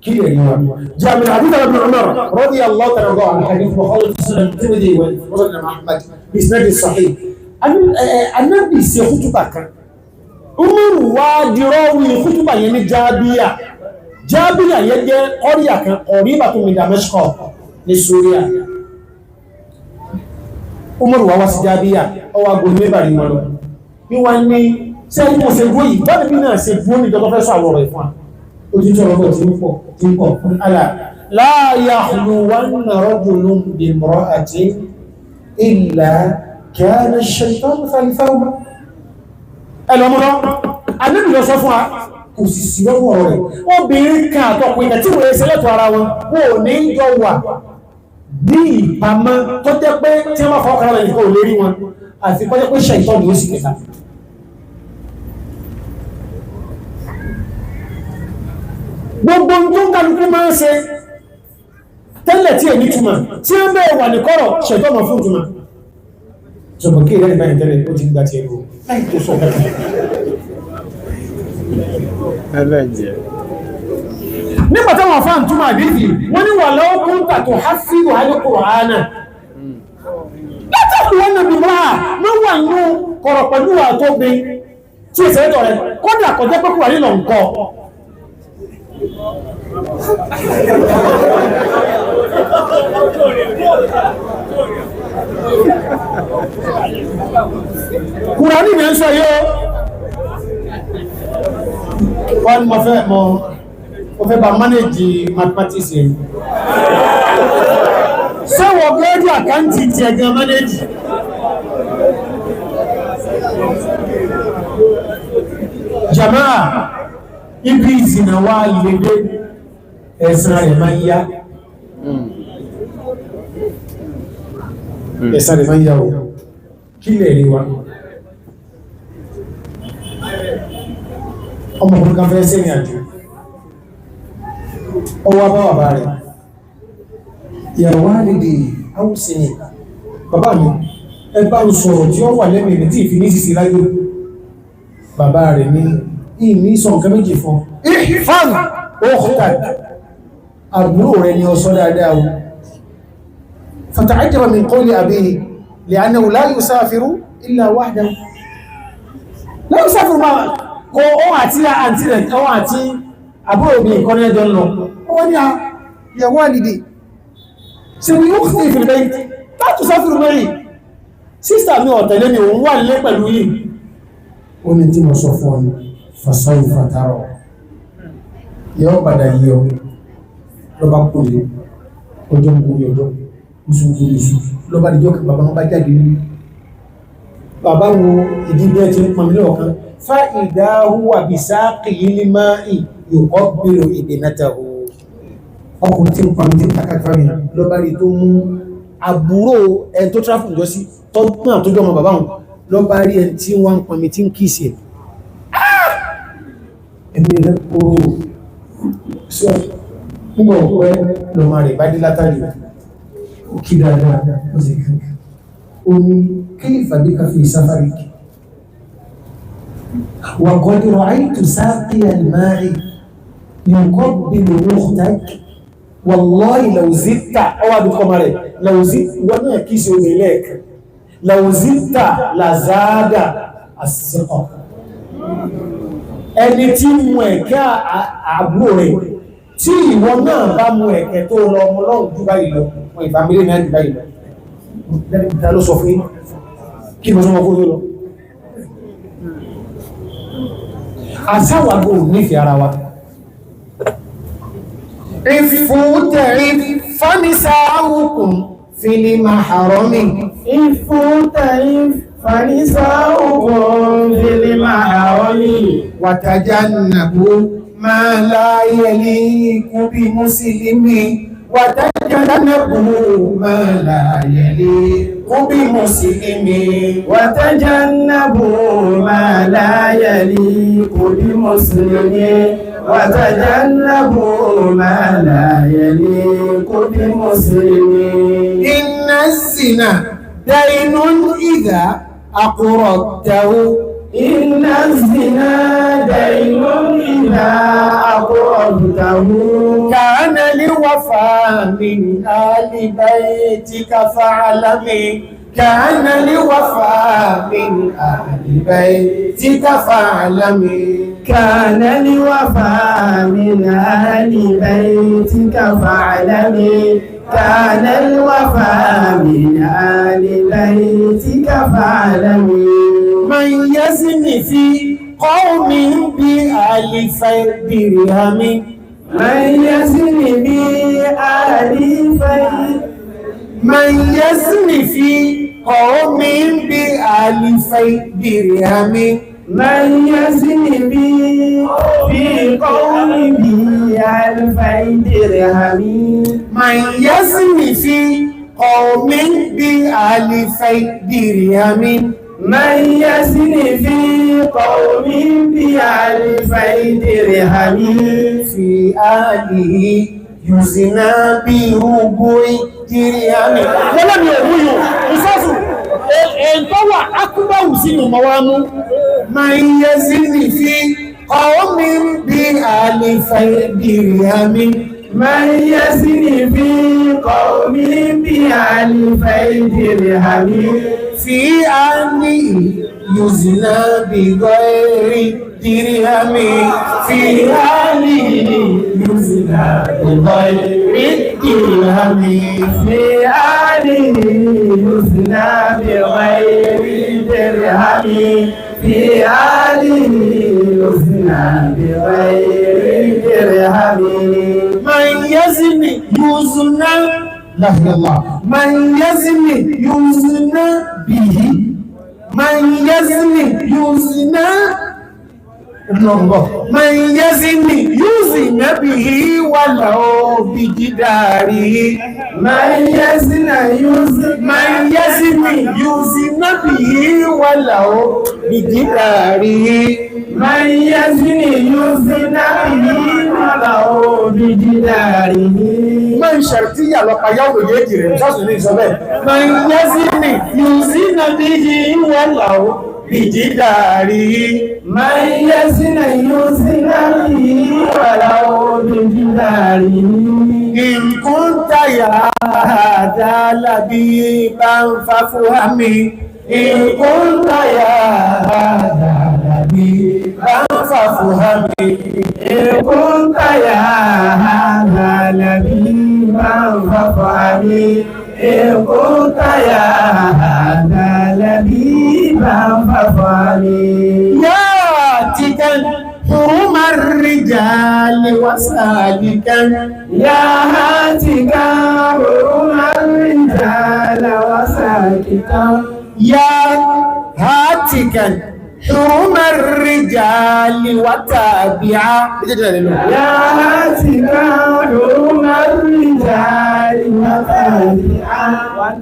Speaker 3: kí lè rí wọn jami'a àdúgbà ibn Umar radiyallahu ta'ala anhu hadith Bukhari Muslim Tirmidhi wa Musnad Ahmad bi isnad sahih Ànábì ṣe kútùbà kan Umaru wá dìrọ́wì kútùbà yẹn ní Jábíyà yẹn jẹ́ ọ̀ríyà kan ọ̀ríbà tó ní Damascus ní Syria Umaru wá wá sí Jábíyà ọwá gbò mẹ́bàrí wọn lọ ní wọ́n ní sẹ́yìn mọ̀ sí gbó yìí bá bí náà ṣe gbó ní ìjọba fẹ́ sọ àwọ̀rọ̀ ìfún ojútọ́ ọlọ́gbọ̀ tí ń pọ̀ fún alá la yahluwanna rajulun bimra'atin illa kana ash-shaytanu thalithahuma ẹlọmọdọ́ anẹ́bì lọ sọ fún a kò sì sí lọ́wọ́ rẹ̀ obìnrin kan àtọkùn ìkà tí wọ́n ṣe lẹ́tọ̀ ara wọn wọ́n ní jọ wà ní ìpamọ́ tó jẹ́ pé tí wọ́n bá fọ́ ọkàrà lẹ́yìn kó lè rí wọn àti kọ́ jẹ́ pé ṣẹ̀tọ́ ni ó sì kẹta gbogbo tó ń kálukú máa ń ṣe tẹ́lẹ̀ tí èyí túmọ̀ tí wọ́n bẹ́ẹ̀ wà ní kọ́rọ̀ ṣẹ̀tọ́ mọ̀ fún túmọ̀ ṣọ̀bọ̀ kí ìrẹ́lẹ̀ báyìí tẹ́lẹ̀ ó ti gbà tí ẹgbò láì tó sọ kẹ́kẹ́ nígbàtí wọ́n fáà túnmà dìdì wọ́n ní wà lọ́wọ́ kúntà tó há sí wà ní Kùránà látàkù wọ́n nàbí máa ló wà ní kọ̀rọ̀ pẹ̀lú wà tó bí tí ìsẹ́lẹ̀tọ̀ rẹ̀ kọ́dà kọjẹ́ pẹ́kù wà nílọ̀ nǹkan Kùránì ní ń sọ yóò wọ́n mọ̀ fẹ́ bá manage mathematics yẹn sọ́wọ́ gẹ́ẹ̀dì àkáǹtì ti ẹ̀gán manage jama'a ibi ìsìnàwà ìlédé ẹ̀sàn rẹ̀ máa yá ẹ̀sàn rẹ̀ máa yá o kí lè rí wa ọmọkùnrin kan fẹ́ sí ìrìn àjò ọwọ́ bá bàbá rẹ̀ ìyàwó àdìdì áwùsí ni bàbá mi ẹgbà ń sọ̀rọ̀ tí ó wà lẹ́mì rẹ̀ tí ìfi ní sísí láyé bàbá rẹ̀ ní ìní sọ nǹkan méjì fún ìfàn òkúta àbúrò rẹ̀ ni ọsọ dáadáa o fata'ajjaba min qawli abihi li'annahu la yusafiru illa wahdahu la yusafiru ma kò ó àti àǹtí rẹ̀ ó àti àbúrò mi nǹkan ẹjọ́ lọ wọ́n ní ìyàwó àdìdì sí ni ó kìí fi lẹ́yìn láti sáfìrì mẹ́rin sísà mi ọ̀tẹ̀lẹ́ ni òun wà nílé pẹ̀lú yìí ó ní tí mo sọ fún ọ fàṣọ́rù fàtàrọ̀ yọ́ padà yí ọ lọ́bá kò lè ọjọ́ ń gúrí ọjọ́ oṣù lọ́bá dìjọ́ kí bàbá wọn bá jáde ní bàbá wo ìdíbẹ́ ti ń pọnmílẹ̀ ọ̀kan fa ìdáhùwà bí sáàkì yìí ní máa yòókọ́ gbèrò ìdènàtà ọkùnrin tí ń pàmí tí ń takàkà rìn lọ́bá rí tó mú àbúrò ẹni tó tráfù jọ sí tọ́gbọ́n tó jọmọ bàbá wọn lọ́bá rí ẹni tí wọ́n ń pàmí tí ń kìí sí ẹni rẹ̀ kóró sí nígbà ọ̀pẹ́ lọ́mọ rẹ̀ bá dé látàrí ó kí dáadáa ó sì kankan ó ní kí ìfàdé káfí sáfàrí wà kọ́dírọ̀ àìtù sáàkì àlmáàrí yóò bí lòókùtàk wàlláhì làwùzítà ọwà bí kọmọ rẹ̀ wọ́n náà kí sí omi lẹ́ẹ̀kẹ́ làwùzítà làzáàdà àsìkò ẹni tí mú ẹ̀kẹ́ àbúrò rẹ̀ tí ìwọ náà bá mú ẹ̀kẹ́ tó lọ ọmọ lọ́rùn jù báyìí lọ wọn ìfàmílì náà jù báyìí lọ lẹ́nìkìta ló sọ fún kí mọ́ sọmọ kúrò lọ àsáwàgbò nífẹ̀ẹ́ ara wa ìfúntẹ̀rí fánisáàwùkùn fìlì maharami ìfúntẹ̀rí fánisáàwùkùn fìlì maharami wàtàjánàbó máa láyẹ̀lì kúbí mùsùlùmí wàtàjánàbó máa láyẹ̀lì kúbí mùsùlùmí wàtàjánàbó máa láyẹ̀lì kúbí mùsùlùmí وتجنبوا ما لا يليق بمسلمين إن الزنا دين إذا أقرضته إن الزنا دين إذا أقرضته كان لوفاء من آل بيتك فاعلمي كان لوفاء من آل بيتك فاعلمي كان لوفاء من أهل بيتك فاعلمي كان الوفاء من أهل بيتك فاعلمي من يزن في قوم بألف درهم من يزن بألف من يزن في قوم بألف درهم من يزن في قوم بألفي درهم من يزن في قوم بألفي درهم من يزن في قوم بألفي درهم في آله يزنى بربع درهم ولم يروي إساسه ẹ̀ntọ́ wà ákúbáwù sínú mọ́wánú ma ń yẹ sí ní fi qawmi bí àlìfẹ́ dìrìhàmí ma ń yẹ sí ní fi qawmi bí àlìfẹ́ dìrìhàmí fi á ní yuzna bí ghairi dirhami fi á ní yuzna bí ghairi dirhami fi á ní yuzna بغير
Speaker 1: درهم في آله يزنى بغير درهم
Speaker 3: من يزني يزنى
Speaker 2: لا إله إلا الله.
Speaker 3: من يزني يزنى به من يزني يزنى من يزني يزنى به ولو بجداره
Speaker 1: من يزنى
Speaker 3: من يزني يزنى به ولو بجداره
Speaker 1: من يزني يزنى به ولو بجداره
Speaker 3: من شرطية لقياو يجري جاسوني سبب من يزني يزنى به ولو بجداره
Speaker 1: من يزنى يزنى به ولو بجداره
Speaker 3: إن كنت يا هذا لبيبا فافهمي إن كنت يا هذا لبيبا فافهمي
Speaker 1: إن كنت يا هذا لبيبا فافهمي إن كنت يا هذا لبيبا فافهمي
Speaker 3: ياتيكا حرم الرجال وسالكا
Speaker 1: يا هاتكا حرم الرجال وساكتا
Speaker 3: يا هاتكا حرم الرجال وتابعا
Speaker 1: يا هاتكا حرم الرجال وتابعا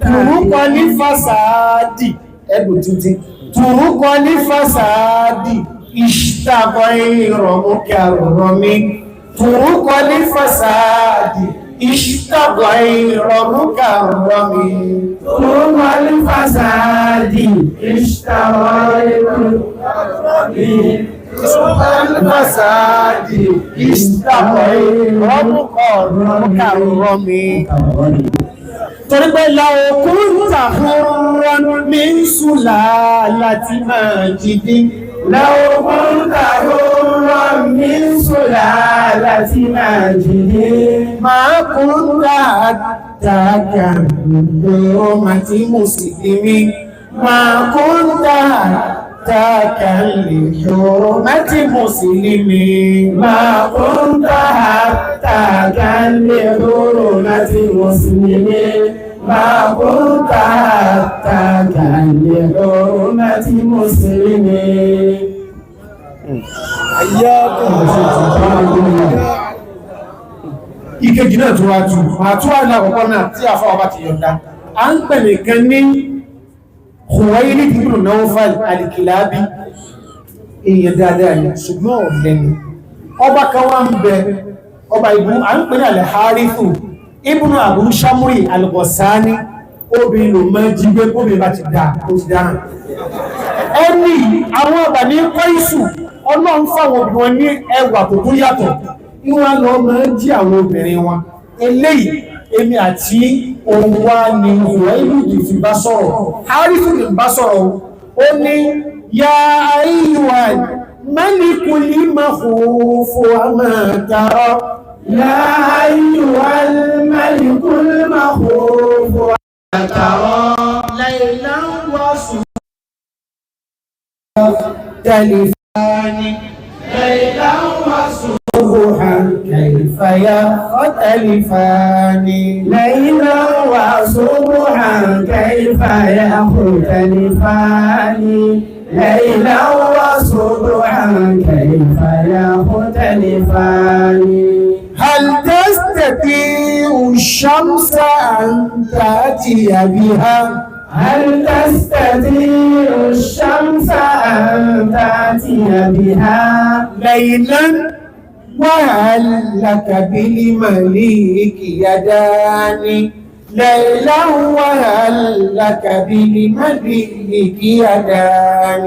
Speaker 3: turukọ ní fasadi ẹgbùn títí turukọ ní fasadi ìṣtàkọ̀ ìrọ̀mùkẹ́ àrọ̀mí turukọ ní fasadi ìṣtàkọ̀ ìrọ̀mùkẹ́ àrọ̀mí
Speaker 1: حرم الفساد اشترى
Speaker 3: fasadi ìṣtàkọ̀ ìrọ̀mùkẹ́ àrọ̀mí torí pé láòkún tàhúrán ní ṣùlá láti máa jìdí
Speaker 1: لو كنت حرا من سلالة ماجد
Speaker 3: máa kún dáadáa lóòmàtí mùsùlùmí máa kún dáadáa lóòmàtí mùsùlùmí
Speaker 1: ما كنت حتى كان لحرمة مسلم ما كنت حتى كان لحرمة مسلم
Speaker 3: ìkejì náà tó wájú àtúwà ìlàkọ̀ọ́kọ́ náà tí a fáwọ́ bá ti yọ̀nda a ń pẹ̀lẹ̀ kan ní Khuwaylid ibn Nawfal al-Kilabi èèyàn dáadáa ni ṣùgbọ́n ọ̀lẹ́ni ọba kan wá ń bẹ ọba ìbú a ń pẹ̀lẹ̀ al-Harithu ibn Abu Shamri al-Ghassani obìnrin ló mọ́ jígbé obìnrin bá ti dá ó ti dáhà ẹni àwọn ọba ní Qaisu ọlọ́run fáwọn obìnrin wọn ní ẹwà tó tó yàtọ̀ ìwọ̀n lọ mọ́ jí àwọn obìnrin wọn eléyìí èmi àti òun wá ní Khuwaylid fi bá sọ̀rọ̀ Harithu ní bá sọ̀rọ̀ ó ní ya ayyuhal malikul makhuf ma tara
Speaker 1: يا أيها الملك المخوف ترى
Speaker 3: ليلا وصبحا
Speaker 1: ليلا وصبحا
Speaker 3: صبحا كيف يختلفان
Speaker 1: ليلا وصبحا كيف يختلفان ليلا وصبحا كيف يختلفان
Speaker 3: هل تستطيع الشمس أن تأتي بها
Speaker 1: هل تستطيع الشمس أن تأتي بها
Speaker 3: ليلا وهل لك بالمليك يدان ليلا وهل لك بالمليك يدان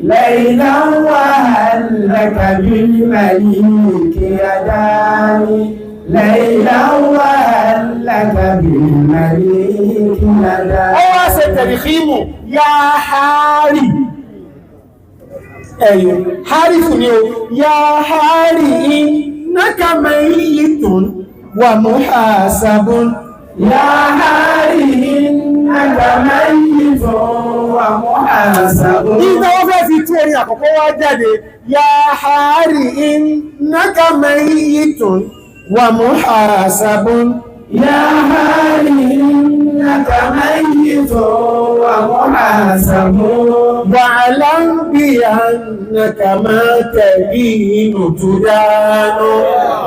Speaker 1: ليلا وهل لك بالمليك يدان ليلا وهل لك بالمليك يدان
Speaker 3: ó wá ṣe tẹ̀lìkímù ya Hari ẹ̀yọ̀ Harifu ni o ya Hari innaka mayyitun wa muhasabun
Speaker 1: يا هاري إنك ميت ومحاسب
Speaker 3: ìgbà wọ́n fẹ́ fi tí orin àkọ́kọ́ wá jáde ya hari innaka mayyitun wa muhasabun
Speaker 1: يا هاري إنك ميت ومحاسب
Speaker 3: واعلم بأنك ما تدين تدان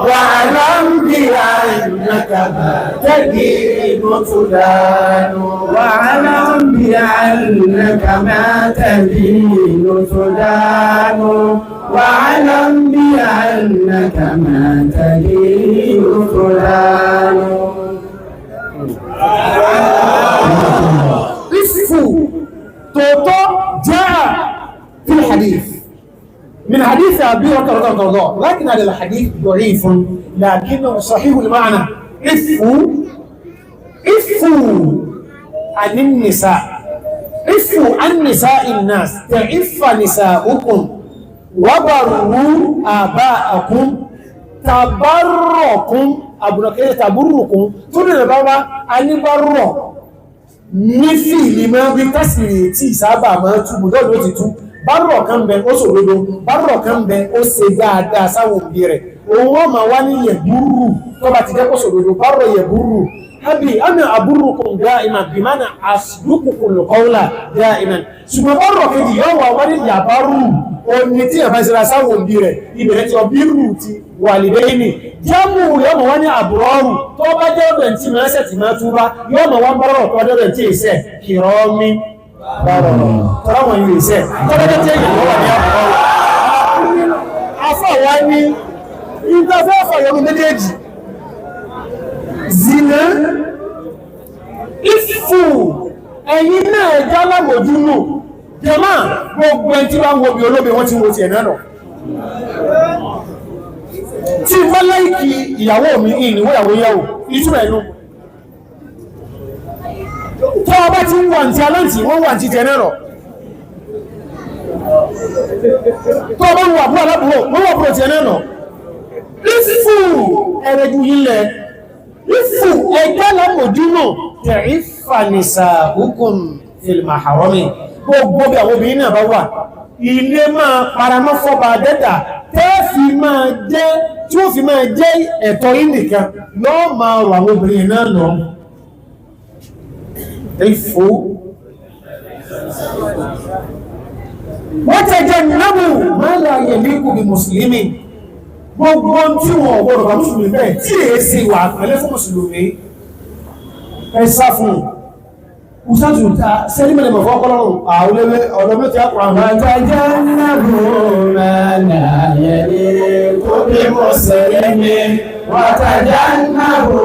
Speaker 3: واعلم بأنك ما تدين تدان
Speaker 1: واعلم بأنك ما تدين تدان واعلم بأنك ما تدين تدان
Speaker 3: اسفو توتو جاء في الحديث من حديث أبي هريرة رضي الله عنه لكن هذا الحديث ضعيف لكنه صحيح المعنى عفوا عن النساء عفوا عن نساء الناس تعف نساؤكم وبروا آباءكم تبركم أبنكي تبركم تقول بابا أني برو nífì ní máa bí tásìrì tí ìsábà máa tú mú lọ́dún ó ti tú bárọ̀ kan bẹ ó sòdodo bárọ̀ kan bẹ ó ṣe dáadáa sáwọn òbí rẹ̀ òun wọ́n máa wá ní yẹ̀búrú tó bá ti jẹ́ kó sòdodo bárọ̀ yẹ̀búrú hábì àmì àbúrúkùn dáìmà bí máa na àṣìlúkùkùn lọ́kọ́ọ́lá dáìmà ṣùgbọ́n bárọ̀ kejì yóò wà wá ní yàbárù òní tí yàbá ìṣẹ́ra sáwọn òbí rẹ̀ ìbẹ̀rẹ̀ tí ọbí rù ti wàlìdẹ́yìnì jámù yọ́mọ̀ wá ní àbúrọ́rù tó bá jẹ́ ọ̀bẹ̀ tí mẹ́sẹ̀ tí máa túbá yọ́mọ̀ wá bárọ̀ tó jẹ́ ọ̀bẹ̀ tí ìṣẹ́ kìrọ́mí bárọ̀ tọ́láwọn yìí ìṣẹ́ tọ́lẹ́jẹ́ tí èyí wà ní àbúrọ́rù afọ́wá ní ìgbàfẹ́ ọ̀fọ̀yọ́mù méjèèjì zina ìfù ẹ̀yìn náà já lámòjúnù jẹ́mà gbogbo ẹni tí bá ń wo bí olóbi wọ́n ti wo ti ẹ̀nà náà tí mọ́láìkì ìyàwó mi ìníwó ìyàwó ìtumọ̀ ẹ̀nu tó ọba tí wà ní aláǹtì wọ́n wà ní tẹ̀ẹ̀nà náà tó ọba wà bú alábúrò wọ́n wà búrò tẹ̀ẹ̀nà náà ìfù ẹ̀rẹ̀jú ilẹ̀ ìfù ẹgbẹ́ lámòdúnà tẹ̀rífànìsà hukum fil maharami gbogbo bí àwọn obìnrin náà bá wà ilé máa paramọ́ fọ́ba dẹ́dà tẹ́ẹ̀fì máa jẹ́ tí ó fi máa jẹ́ ẹ̀tọ́ ìnìkan lọ́ máa rọ àwọn obìnrin náà lọ ìfò wọ́n tẹ́jẹ́ náàbù máa lọ ayẹ̀lẹ́kù bí mùsùlùmí gbogbo tí wọ́n gbọ́dọ̀ bá mùsùlùmí bẹ́ẹ̀ tí èsì wà pẹ̀lẹ́ fún mùsùlùmí ẹ sá fún Usaju ta sẹ́límẹ̀lẹ̀ mọ̀ fọ́kọ́lọ́rùn àwọn ọ̀dọ́mọ́ ti àkùrà àwọn
Speaker 1: wàtàjá nàbò mẹ́lá yẹ̀lẹ́ kó bí mùsùlùmí wàtàjá nàbò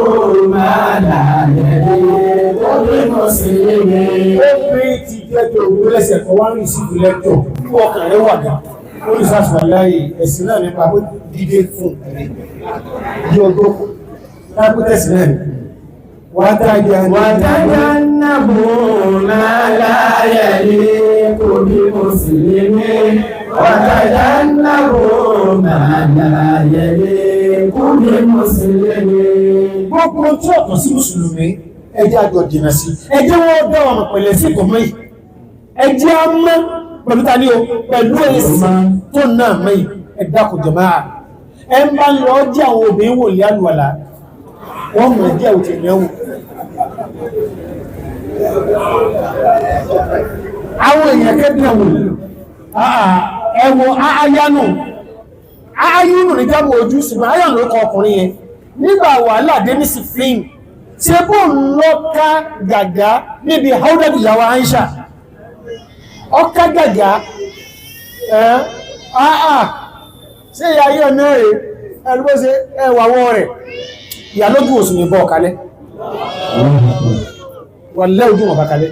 Speaker 1: mẹ́lá yẹ̀lẹ́ kó bí mùsùlùmí.
Speaker 3: ó bí ti jẹ́jọ́ ògbólẹ́sẹ̀ kan wá rí sí ìlẹ́jọ́ fún ọkàn rẹ̀ wà dá ó ní sáfà láyé ẹ̀sìn náà nípa pé dídé fún ẹ̀rẹ́ yóò tó lápútẹ̀sì náà
Speaker 1: وتجنبوا ما لا يليق بمسلم وتجنبوا ما لا يليق بمسلم.
Speaker 3: gbogbo tí ọ̀tọ̀ sí mùsùlùmí ẹjẹ́ àjọ jìnà sí ẹjẹ́ wọ́n dá wọn pẹ̀lẹ̀ sí ìkọ̀ mẹ́yìn ẹjẹ́ a mọ́ pẹ̀lú ta ní o pẹ̀lú èsì tó náà mẹ́yìn ẹ̀dá kò jẹ máa ẹ ń bá lọ jẹ́ àwọn obìnrin wò lé àlùwàlá wọ́n mọ̀ jẹ́ òtì ìyẹ́wò àwọn èèyàn kẹ́bí ẹ̀wọ̀n ayánù ní jábọ̀ ojú ṣùgbọ́n ayánù ló kọ ọkùnrin yẹn nígbà wàhálà dé ní sífín tí bó ń lọ ká gàgá níbi haúdàdì ìyàwó Aisha ọká gàgá ṣe ìyá ayé ọ̀nà rẹ̀ ẹ̀rùgbọ́sẹ̀ ẹwàwọ́ rẹ̀ ìyàlógún òsùn ní bọ́ ọ̀kalẹ́ wàlẹ́ ojú wọn bàkalẹ́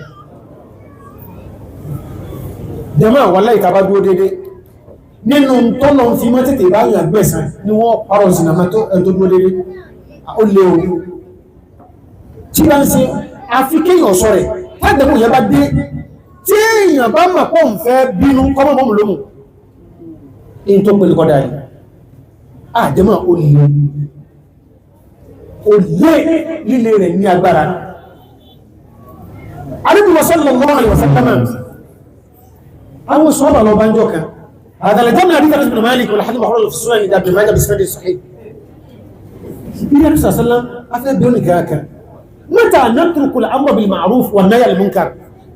Speaker 3: jẹmọ́ wàlẹ́ ìtàbá dúró dédé nínú tọ́lọ fi mọ́ tètè bá yàn gbẹ̀sán ni wọ́n parọ́ ìsìnàmọ́ tó dúró dédé ó lé orí tí bá ń ṣe àfikéyàn sọ rẹ̀ tàbí yẹn bá dé tí èèyàn bá mọ̀ pọ̀ ń fẹ́ bínú kọ́mọ̀mọ́mù lómù in tó pẹ̀lú kọ́dá yìí àjẹmọ́ ó lé lílé rẹ̀ ní agbára Ànábì sallallahu alaihi wasallam àwọn sọ́ọ̀bà lọ bá ń jọ kan àtàlẹ̀tọ́mì àríkà lọ́sí bin Malik wal hadith mahfuz fi sunan Ibn Majah bi sanad sahih bí i sàṣálá afẹ́ bí ó ní gẹ́gẹ́ kan mẹ́ta natruku al-amra bil ma'ruf wan nahy anil munkar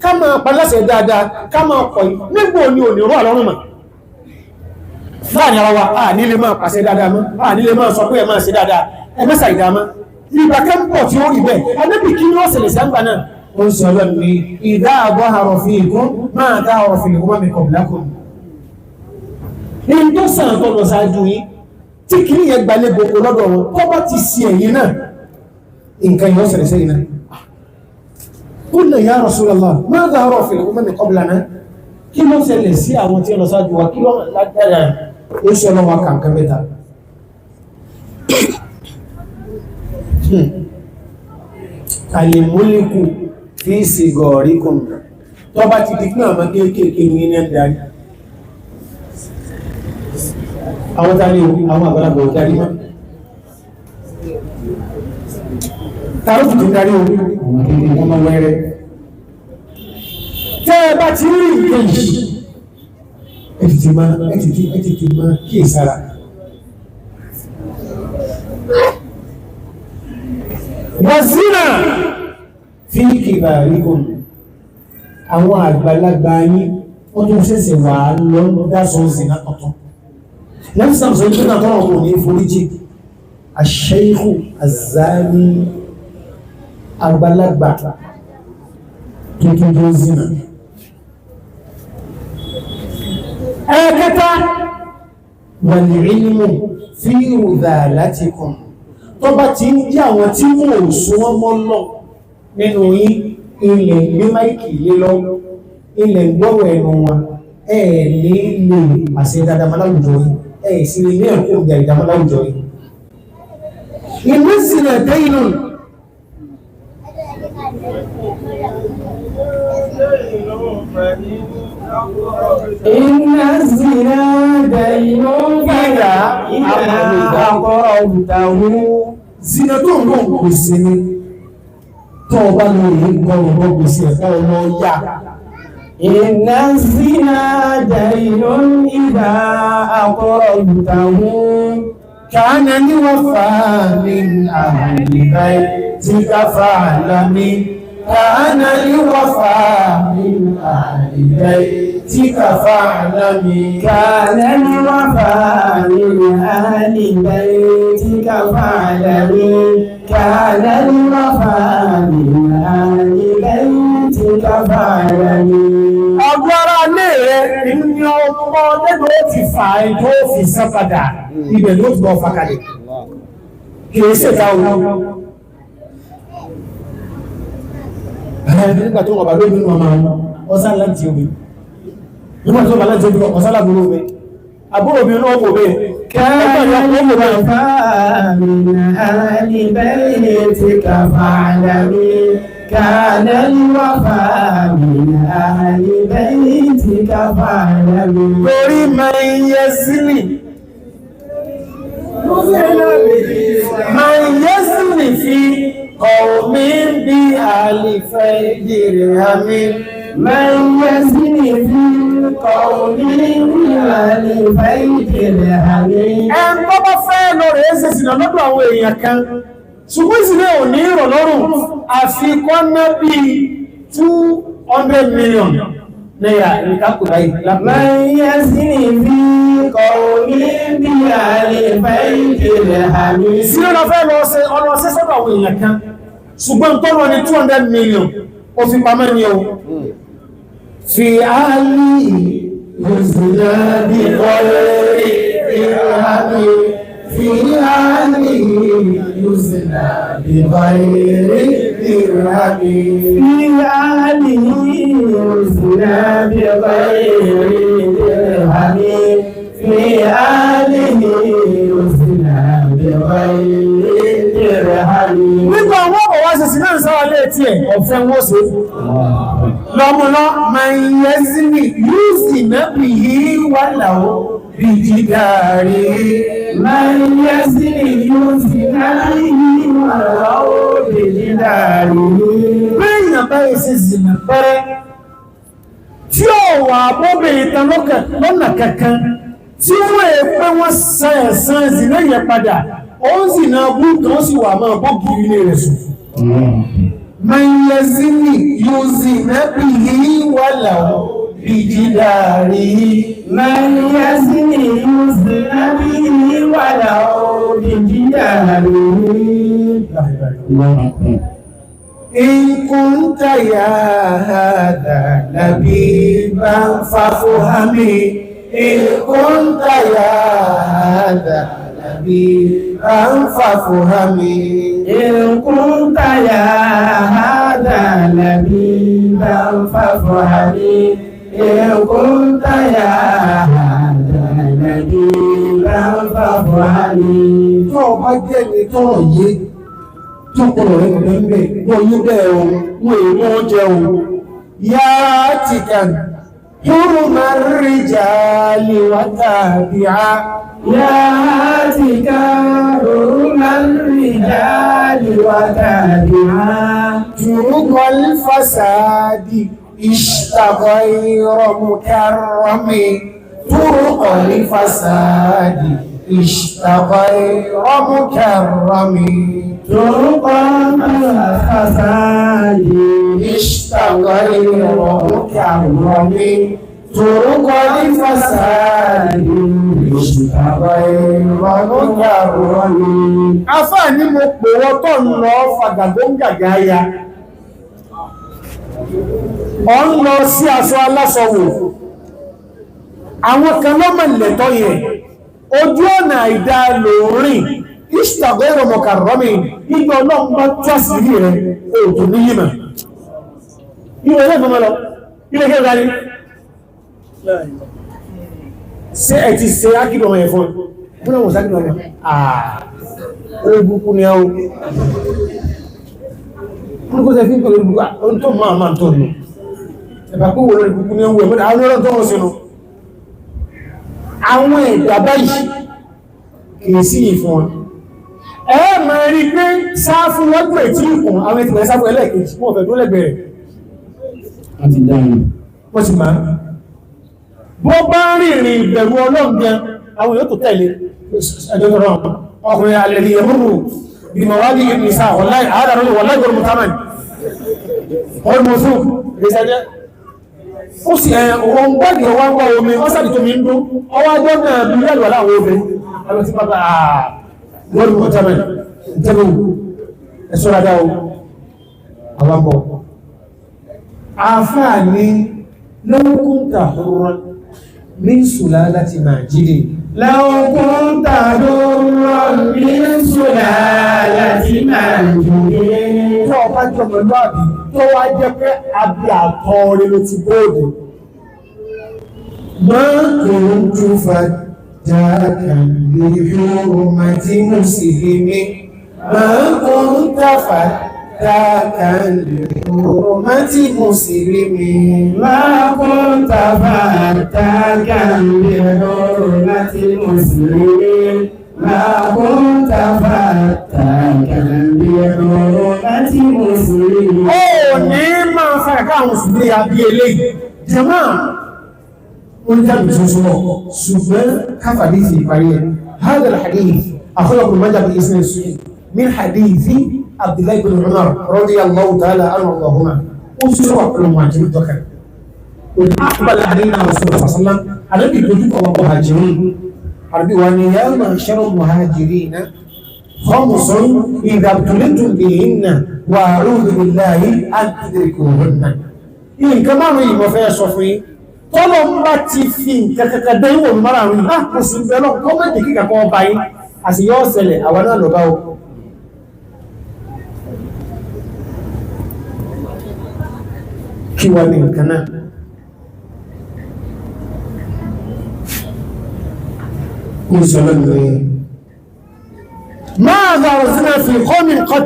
Speaker 3: ká máa paláṣẹ dáadáa ká máa kọ̀ nígbò ní òní rọ́ àlọ́rùn mà láàrin ara wa a nílé máa pàṣẹ dáadáa mọ́ a nílé máa sọ pé ẹ máa ṣe dáadáa ẹ mẹ́sà ìdámá ìgbà kan pọ̀ tí ó rí bẹ́ẹ̀ anábì kí ní ọ̀sẹ̀lẹ̀ sáńgbà náà ó ń sọ ọlọ́run ní ìdá àbọ̀ àrọ̀ fi ìkún máa dá ọ̀rọ̀ fi ìkún mọ́mí kọ̀bùlákùn ní tó sàn tó lọ sáájú yìí tí kì í yẹ gbalẹ̀ gbogbo lọ́dọ̀ wọn tó bá ti sí ẹ̀yìn náà nǹkan yóò ṣẹlẹ̀ sẹ́yìn náà qulna ya Rasulullah máa dá ọ̀rọ̀ fi ìkún mọ́mí kọ̀bùláná kí ló ṣẹlẹ̀ sí àwọn tí ó lọ sáájú wa kí ló lágbára ó ṣe ọlọ́wọ́ kàǹkan mẹ́ta alìmúlìkù fi sìgọ̀ríkùn tó bá ti dìkún àmọ́ kéèkéèké ní ní ẹ̀dárí àwọn tàbí àwọn àgbàlagbà òdárí mọ́ tàbí tó dárí orí ọmọ wẹ́rẹ́ tẹ́ bá ti rí ìkẹjì ẹ̀tìtì máa kí ìsára wàzínà fi kìbàríkùn àwọn àgbàlagbà yín wọ́n tó ṣẹ̀ṣẹ̀ wà lọ dásọ̀ zina tọ̀tọ̀ lẹ́fisàn sọ ìpínlẹ̀ tọ́rọ kò ní foríjì àṣẹ́ìkù àzáni àgbàlagbà tuntun tó zina ẹ̀kẹta wà ní ilmù fi rùdà láti kùn tó bá ti ń jẹ́ àwọn tí wọ́n ò sún wọ́n mọ́ lọ nínú yí ilẹ̀ gbé máìkì lé lọ ilẹ̀ gbọ́rọ̀ ẹnu wọn lè àṣẹ dáadáa láwùjọ yìí sí ilé ẹ̀kọ́ ìgbà ìdámọ́ láwùjọ yìí inú sílẹ̀ dẹ́yìnà
Speaker 1: Inna zina daynun fàdà ìlà àkọ́ ọ̀dùtàwó.
Speaker 3: Zina tó ń rọ̀ kò sí ní tó ọba lọ rí gbọ́rọ̀ gbèsè ẹ̀fọ́ ọmọ yá.
Speaker 1: Inna zina daynun ìlà àkọ́ ọ̀dùtàwó.
Speaker 3: Kana ní wọ́n fà min ahli baytika fa'lami. Kana ní wọ́n fà min ahli baytika fa'lami.
Speaker 1: Kana ní wọ́n fà min ahli baytika fa'lami. Kana ní wọ́n fà min ahli baytika fa'lami.
Speaker 3: Agbára lè rẹ̀ ní ọmọ lẹ́gbẹ̀ẹ́ ti fà ìjọ fi sápadà ibẹ̀ ló ti bọ́ fàkalẹ̀. Kìí ṣe ta ohun. Nígbà tó wọ́n bà lóbi nínú ọmọ ọ̀sán láti omi. Nígbà tó bà láti omi ọ̀sán lábúrú omi. Àbúrò omi náà kò bẹ́ẹ̀.
Speaker 1: كان الوفاء من أهل بيتك فاعلم.
Speaker 3: Torí máa ń yẹ sílì. Máa ń yẹ sílì fi ọ̀mí bí àlìfẹ́ ìdìrí àmì.
Speaker 1: Máa ń yẹ sílì fi ọ̀mí bí àlìfẹ́ ìdìrí àmì.
Speaker 3: Tó bá fẹ́ lọ rẹ̀ ẹ́sẹ̀ sí lọ́dọ̀ àwọn èèyàn kan. Ṣùgbọ́n ìsìnlẹ̀ ò ní ìrọ̀ lọ́rùn àfikọ́ ná bí 200 million naira ìkákù láì lápẹ́.
Speaker 1: Máa ń yẹ sílì fi ọ̀mí bí àlìfẹ́ ìdìrí àmì.
Speaker 3: Ìsìnlẹ̀ lọ fẹ́ ọlọ́sẹ́ sọ́dọ̀ àwọn èèyàn kan. Ṣùgbọ́n tó lọ ní 200 million ó fi pamẹ́ ní o. Fi áàlì ìrìnlẹ̀ bí ọ̀rẹ́ ìrìnàmì. في آله يزنى بغير درهم.
Speaker 1: في آله يزنى بغير درهم. في آله يزنى بغير درهم.
Speaker 3: Nígbà wọ́n bọ̀ wá ṣe sí náà sáwà léètí ẹ̀ ọ̀fẹ́ wọ́n ṣe. Lọ́mùlọ́ ma ń yẹ sí ní yúùsì náà bí i wà láwọ́ bí jídáre.
Speaker 1: من يزن يزنه ولو بجداره.
Speaker 3: Bẹ́yìn báyìí sí zìnà pẹ́rẹ́ tí ó wà bóbè ìtàn lọ́nà kankan tí wọ́n è pé wọ́n san ẹ̀san zìnà yẹn padà ó ń zìnà bú kan sì wà máa bọ́ kiri ilé rẹ̀ sùn.
Speaker 2: من يزني يزن به ولو بجداره
Speaker 1: من يزني يزن به ولو بجداره
Speaker 2: إن كنت يا هذا لبيبا فافهمي إن كنت يا هذا لبيبا فافهمي
Speaker 1: إن كنت يا هذا لبيبا فافهمي إن كنت يا هذا لبيبا فافهمي
Speaker 2: tó bá jẹ́ ní tọ́rọ̀ yé tó kọ̀rọ̀ rẹ̀ gbẹ̀mẹ̀ wọ́n yí bẹ́ẹ̀ o wọ́n èmọ́ jẹ́ o yá ti kàn hurma rijali wa tabi'a
Speaker 1: يا هاتك حرم الرجال وتابعا
Speaker 2: طرق الفساد غير مكرم طرق الفساد غير مكرم
Speaker 1: طرق الفساد
Speaker 2: غير مكرم طرق الفساد غير مكرم. Afáà ní mo pè wọ́n tó ń lọ fàgàgóńgàgá ya ọ ń lọ sí aṣọ alásọwò àwọn kan lọ́mọ lẹ́tọ́ yẹn ojú ọ̀nà àìdá lòórìn ìṣtàgọ́ ẹ̀rọ mọ̀kàrọ́mì nígbà ọlọ́run bá tásìrí rẹ̀ òòtù ní yíma ìwé ilé ìfọ́mọ́ lọ ilé kẹta ní ṣe ẹ̀ ti ṣe ákìdọ̀ ọmọ ẹ̀fọn fún àwọn sákìdọ̀ ọmọ orígbùkú ni ẹwọ olùkọ́sẹ̀ fí ń pẹ̀lú orígbùkú tó máa tó nù ẹ̀bà kó wọ́n orígbùkú ni ẹwọ ẹ̀mọ́dá àwọn ọlọ́run tó wọ́n sínú àwọn ẹ̀dà báyìí kìí sí ìfún wọn ẹ ma rí pé sáfù lọ́gbẹ̀ tí ìkùn àwọn ẹ̀tìmẹ̀ sáfù ẹlẹ́ẹ̀kejì wọ́n fẹ̀ tó lẹ́gbẹ̀rẹ̀
Speaker 4: àti dáhùn
Speaker 2: wọ́n ti máa bọ́ bá rìnrìn ìbẹ̀rù ọlọ́gbẹ̀ àwọn yóò tó tẹ̀lé ẹjọ́ ọkùnrin alẹ́lì ẹmúrù ìmọ̀wádí ìrìnṣà wọláì àádàrọ̀ wọláì gọrùn mutaman ọlọ́mọ̀sù ìrìnṣàjẹ́ ó sì ẹ̀wọ̀n gbọ́dì ọwá ń gbọ́ omi wọ́n sàdì tó mi ń dún ọwá jọ́ náà bí rẹ̀ lọ́la àwọn obìnrin alọ́ tí bàbá gọrùn mutaman ìtẹ́lú ẹ̀ṣọ́ rádá o àwàbọ̀ àfáà ní lọ́wọ́kúntà ọ̀rọ̀ min sulalati majidi
Speaker 1: لو كنت درا من سلالة منجد
Speaker 2: tó ọba jọmọ lọ́àbí tó wá jẹ́ pé àbí àtọ́ rẹ̀ ló ti bóòdì máa kòrò tó fàdákà lè yóò máa tí mú sí ilé máa kòrò tàfà dákà lè yóò máa tí mú sí ilé
Speaker 1: ما كنت فاتاكا بحرمة مسلمين ما كنت فاتاكا بحرمة مسلمين
Speaker 2: ó ní máa fàkà àwọn òṣùgbé àbí eléyìí jẹmọ́ oníjàbí tuntun ṣùgbọ́n káfàdí ti parí ẹ̀ هذا الحديث أخرجه المجد بإسم السوء من حديث عبد الله بن عمر رضي الله تعالى عنه اللهم أسرع كل ما جمعت وكان أقبل علينا رسول الله صلى الله عليه وسلم على بيجوك المهاجرين عربي واني يا معشر المهاجرين خمس إذا ابتليتم بهن وأعوذ بالله أن تدركوهن إن كمان يمفيا صفي tọ́lọ̀ ń bá ti fi kẹkẹkẹ dẹ́ ìwọ̀n mara àwọn ìhá kò sí bẹ́lọ̀ kọ́mọ̀dé kíkà kọ́ ọba yìí àti yọ́ ọ̀sẹ̀lẹ̀ àwọn náà lọ́bá o kí wà ní nǹkan náà kò sọ́lọ́ ní máa zàrọ̀ sínú fi kọ́mìn kọ́t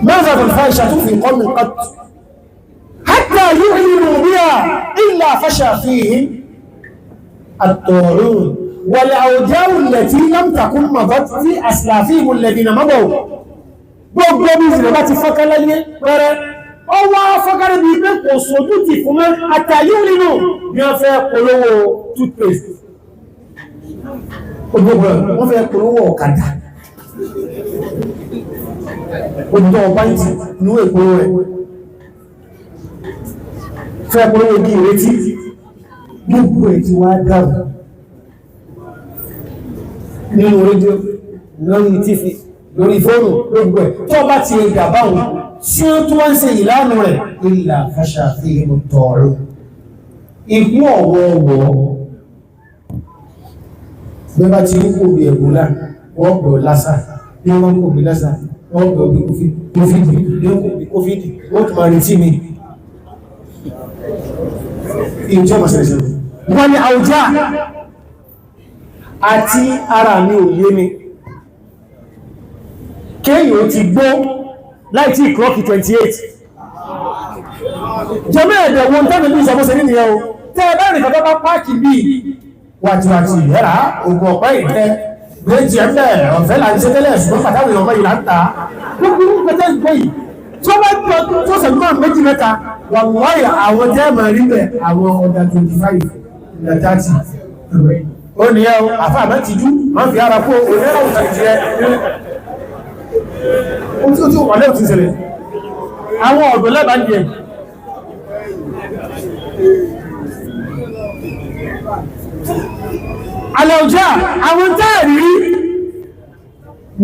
Speaker 2: máa zàrọ̀ fáìṣà tó fi kọ́mìn kọ́t حتى يعلنوا بها إلا فشى فيهم الطاعون والأوجاع التي لم تكن مضت في أسلافهم الذين مضوا gbogbo bí ìsìnlẹ̀ bá ti fọ́ká láyé pẹ́rẹ́
Speaker 3: ọwọ́ fọ́gárí bí pé kò sójú ti fún mẹ́ àtàyí nínú bí wọ́n fẹ́ polówó toothpaste wọ́n fẹ́ polówó ọ̀kadà òjò ọba ìtì ní èkòrò rẹ̀ fẹ́ polówó bí ìrètí gbogbo ẹ̀ tí wá dáhùn nínú rédíò lórí tífì lórí fóònù gbogbo ẹ̀ tó bá ti ẹgbà báwọn tí ó tó wọ́n ṣe ìlànà rẹ̀ ìlà fàṣà fi ìmú tọ̀ọ̀rọ̀ ikú ọ̀wọ̀ọ̀wọ̀ bẹ́bá ti ní kò bí ẹ̀bùlá wọ́n gbọ́ lásà bí wọ́n kò bí lásà wọ́n gbọ́ bí kófídì wọ́n tó máa retí mi ìjọ́ màṣẹ̀lẹ̀ wọ́n ni àwùjá àti ara mi ò yé mi kéyìn ti gbó láì tí ìkọ́kì 28 jẹ́mẹ́ ẹ̀dẹ̀ wọn tẹ́lẹ̀ bí ìṣọ́bọ́sẹ̀ nínú ẹ̀ o tẹ́ ẹ bẹ́rẹ̀ kọ́kọ́ bá páàkì bí wàtíwàtí ẹ̀rà ogun ọ̀pẹ́ ìtẹ́ méjì ẹ̀mẹ́ ọ̀fẹ́ là ń ṣe tẹ́lẹ̀ ṣùgbọ́n pàtàkì ọmọ ìlà ń ta gbogbo pẹ́tẹ́ ìgbé yìí tí ó bá gbọ́ tó sẹ̀gbọ́n méjì mẹ́ta wà wọ́n àwọn jẹ́ mọ̀ rí bẹ̀ àwọn ọ̀dà 25 ọ̀dà 30 ó ní ẹ̀ àfáà mẹ́tìjú wọ́n fi ara kó onírọ̀ òtàjẹ́ ó tí ó wà lẹ́ò tí ìṣẹ̀lẹ̀ àwọn ọ̀dọ̀ lẹ́bàá ní ẹ̀ alẹ́ọjá àwọn táàrí rí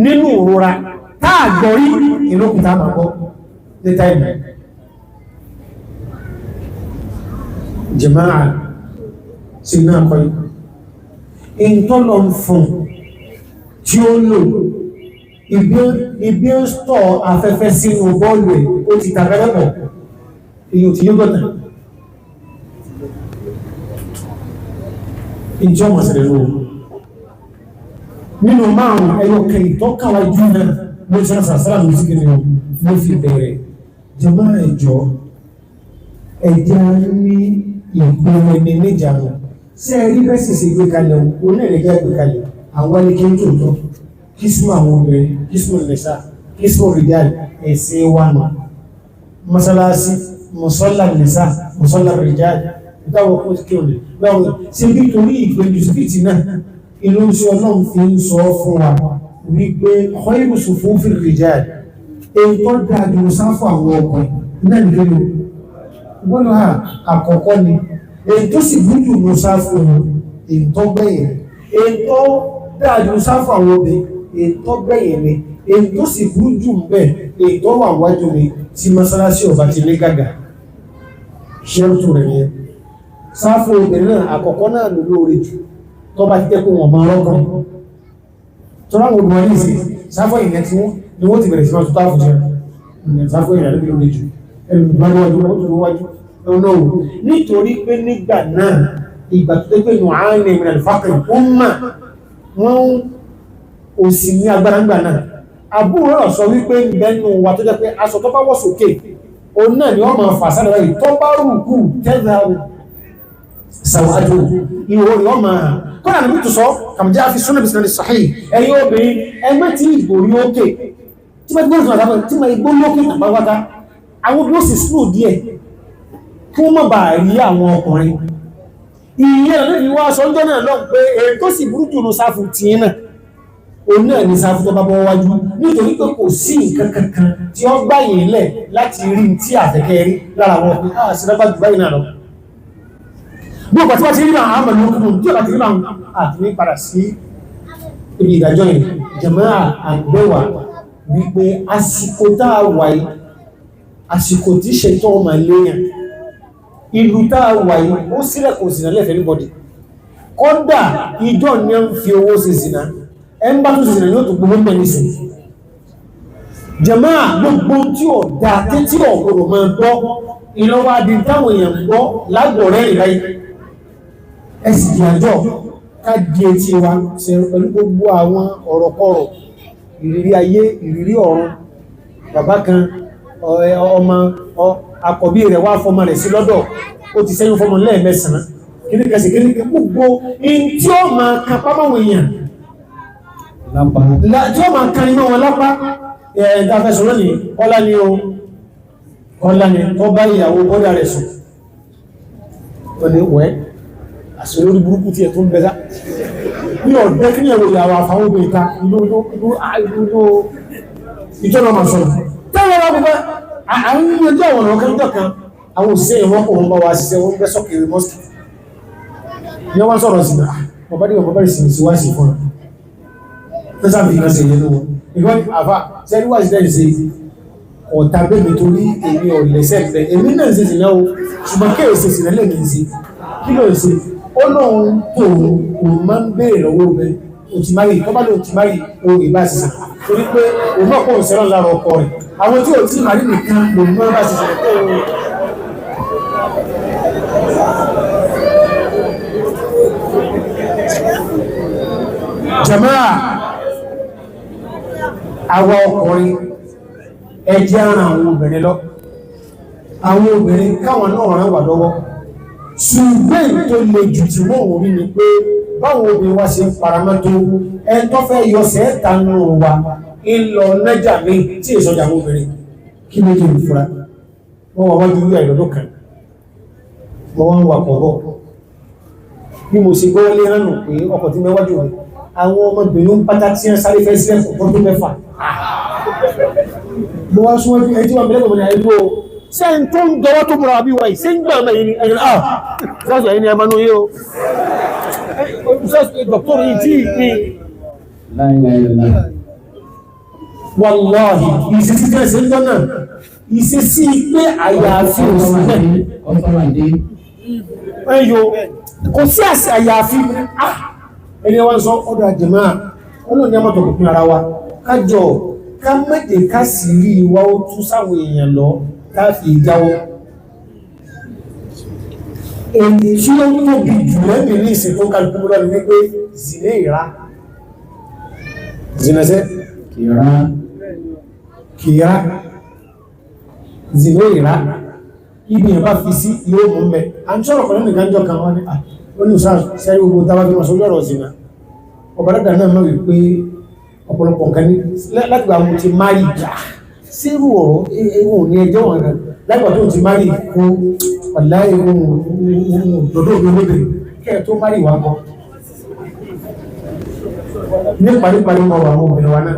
Speaker 3: nínú òrora táàgbọ̀rí ìlókùtà àmàkọ́ létà ìmẹ̀ jẹmáà sí náà kọ́ ìntọ́lọ fún tí ó lò ibi ń stọ̀ afẹ́fẹ́ sínú bọ́ọ̀lù ẹ̀ ó ti tàbẹ́lẹ́pọ̀ èyí ò ti yóò gọ́ta ìjọ mọ̀sẹ̀lẹ̀ lóòrùn nínú márùn-ún ẹyọkẹ ìtọ́kàwà jù náà mo ṣe sàṣàrà ló sí kìnnìyàn mo fi bẹ̀rẹ̀ jẹmọ́ ẹjọ́ ẹjá ní ìgbìmọ̀ ní méjàmù sí ẹ̀rí bẹ́sì sí gbé kalẹ̀ onírẹ̀gẹ́ gbé kalẹ̀ àwọn ẹnikẹ́ tó tọ́ kísmù àwọn obìnrin kísmù nìsá kísmù rìjáàlì ẹ̀sẹ̀ wà náà mọ́sálásí mọ́sọ́lá nìsá mọ́sọ́lá rìjáàlì ìdáwọ̀ kó kí o lè láwọn sí bí torí ìgbẹ̀lú sífìtì náà inú sí ọlọ́run fi ń sọ fún wa wípé khayru sufufi rijal èyí tó dáadọ́ sáfù àwọn ọkùnrin náà nílò gbọ́nà àkọ́kọ́ ni èyí tó sì bújù lọ sáfù èyí tó gbẹ̀yìn èyí tó dáadọ́ sáfù àwọn obìnrin èyí tó gbẹ̀yìn ni èyí tó sì bújù bẹ̀ èyí tó wà wájú ni tí mọ́sálásí ọba ti lé gàgà ṣẹ́rùtù rẹ̀ yẹn sáfù obìnrin náà àkọ́kọ́ náà ló lóore jù tó bá ti tẹ́kù wọn máa rọ́gbọ̀n tó ráwọn obìnrin ní ìsìn sáfù ìyẹn tí ni wọ́n ti bẹ̀rẹ̀ sí máa tó táàfù jẹ́ sáfù ìyẹn ló lóore jù ẹlùmíwájú nítorí pé nígbà náà ìgbà tó tẹ́gbẹ̀ inú àárín ìrìn àlùfáàkì ó mà wọ́n ò sì ní agbára ńgbà náà àbúrò rọ̀ sọ wípé ìbẹ́nu wa tó jẹ́ pé aṣọ tó bá wọ̀ sókè òun náà ni wọ́n máa fà sáré báyìí tó bá rùkú tẹ́gbẹ̀ sàwájú ìwò rí ọmọ kọ́nà ní tó sọ kàmjá fi súnà bí sinadì sàhí ẹ̀yìn obìnrin ẹgbẹ́ tí ìgbòrí ókè tí ma gbọ́nà àdábà tí ma igbó lókè àpáwátá àwọn bí ó sì slow díẹ̀ kí wọ́n mọ̀ bà rí àwọn ọkùnrin ìyẹn lọ́nà ní wá sọ́njọ́ náà lọ pé èyí tó sì burú jùlọ sáfù tí náà o náà ní sáfù tó bá bọ́ wájú nítorí pé kò sí nǹkan kankan tí ó gbáyìn lẹ̀ láti rí tí àfẹ́kẹ́ rí lára wọn pé ah sí lábàjú báyìí náà lọ gbogbo àti wá ti rí náà àmà lókùn tí ó bá ti rí náà àti ní padà sí ibi ìdájọ́ yìí jàmáà àgbẹ́wà wípé àsìkò táà wáyé àsìkò tí ṣètò ọmọ léyàn ìlú táà wáyé ó sílẹ̀ kò sínà lẹ́fẹ̀ẹ́ níbọ̀dì kódà ìjọ ní ń fi owó sí sínà ẹmbá tó sínà yóò tó gbogbo mẹ́rin sí jàmáà gbogbo tí ó dá tí ọ̀gbọ̀rọ̀ máa gbọ́ ìlọ́wọ́ adì táwọn èèyàn gbọ́ lágbọ̀rẹ́ ìráyé ẹ̀sì ìjọ káàdì etí wa ṣe pẹ̀lú gbogbo àwọn ọ̀rọ̀kọ̀rọ̀ ìrírí ayé ìrírí ọ̀run bàbá kan ọmọ àkọ́bí rẹ̀ wá fọmọ rẹ̀ sí lọ́dọ̀ ó ti sẹ́yìn fọmọ lẹ́ẹ̀mẹ́sàn kíníkẹsì kíníkẹ gbogbo in tí ó ma kan pápáwọn èèyàn tí ó ma kan iná wọn lápá ẹ̀ẹ́dàfẹ́sọ̀rọ̀ ní ọlá ní o ọlá ni tó bá ìyàwó bọ́dà rẹ̀ sùn tó ní wẹ́ àṣírí orí burúkú tí ẹ̀ tó ń bẹ́sá ní ọ̀dẹ́ kí ní ẹ̀wọ̀ ìyàwó àfáwọn obìnrin ta ìlú ìjọba máa sọ̀rọ̀ tẹ́wọ́ wá gbogbo àwọn ẹjọ́ àwọn ọ̀rọ̀ kẹjọ kan àwọn òṣìṣẹ́ ìwọ́n kò wọ́n bá wa ṣiṣẹ́ wọ́n gbẹ́ sọ́kèrè mọ́sí ní wọ́n sọ̀rọ̀ sí ọba dí ọba bẹ̀rẹ̀ sí wá sí fún ọ sáàbì ìgbà sí ìyẹn lọ́wọ́ ìgbọ́n àfá sẹ́rí wá sí tẹ́lẹ̀ sí ọ̀tá bẹ́ẹ̀ torí èmi ọ̀lẹ́sẹ̀ rẹ̀ èmi náà ṣe sí náà ṣùgbọ́n kéè ṣe sí lẹ́lẹ̀ kìí sí kí ló ṣe ó lóun tó òun máa ń béèrè lọ́wọ́ rẹ̀ òtìmáyì tó bá lè òtìmáyì ohun ìbá ṣiṣẹ́ torí pé òun náà kò ń sẹ́rọ̀ lára ọkọ rẹ̀ àwọn tí ò tí màrí nìkan lòun máa bá ṣiṣẹ́ tó jàmáà àwọn ọkùnrin ẹjẹ́ ara àwọn obìnrin lọ àwọn obìnrin káwọn náà rán wà lọ́wọ́ ṣùgbọ́n tó lè jù tí wọ́n wò rí ni pé báwọn obìnrin wá ṣe ń paramẹ́tò ẹni tó fẹ́ yọ sẹ́ẹ̀ta nù wa ń lọ nẹ́jà ní tí èsọjà àwọn obìnrin kí ló jẹ́ ìfura wọ́n wà wájú rí àìlọ́dọ́ kan wọ́n wá ń wà pọ̀ bọ́ bí mo ṣe gbọ́ lé ránù pé ọkọ̀ tí mẹ́wájú rẹ̀ àwọn ọmọbìnrin ń pátá tí ń sáré fẹ́ sílẹ̀ fún tó mẹ́fà mo wá súnmọ́ bí ẹjí wọn bẹ̀rẹ̀ gbọmọdé àìlú o ṣe ń tó ń dọwọ́ tó múra bí wáyìí ṣe ń gbà ọmọ yìí ni ẹ̀yìn ah ṣáṣù ẹ̀yìn ni a máa ní o dọ̀tọ́rù yìí tí ní wàláhì ìṣesí tẹ́ ṣe ń gbọ́ náà ìṣesí pé àyàfi òṣìṣẹ́ ẹyọ kò sí àyàfi ẹni wọ́n sọ ọdọ̀ àjẹmọ́ olóòní àmọ́tọ̀ pín ara wa kájọ ká mẹ́tẹ̀ ká sì rí ìwá ó tú sáwọn èèyàn lọ káàfi ìjáwọ́ èyí tí ó tóbi jù lẹ́bìn ní ìsìn tó kálùkù lọ́nà wípé zìnà ìrá zìnàṣẹ́ kìíra zìnà ìrá ibi ìyàn bá fi sí yóò mú mẹ́ a ń sọ̀rọ̀ pẹ̀lú ìgbàjọ́ kan wọ́n ní oníṣàá sẹ́rí gbogbo tàbí wọn sórí ọ̀rọ̀ zìnà ọba dada náà mọ́ wípé ọ̀pọ̀lọpọ̀ nǹkan ní láti gbà mo ti máa yìí jà sírù ọ̀rọ̀ ehun ní ẹjọ́ wọn rẹ̀ lágbà tó ti máa yìí kó ọ̀lá ehun dọ̀dọ̀ olóbìnrin kẹ́ tó máa yìí wá bọ́ ní paríparí mọ́ àwọn obìnrin wa náà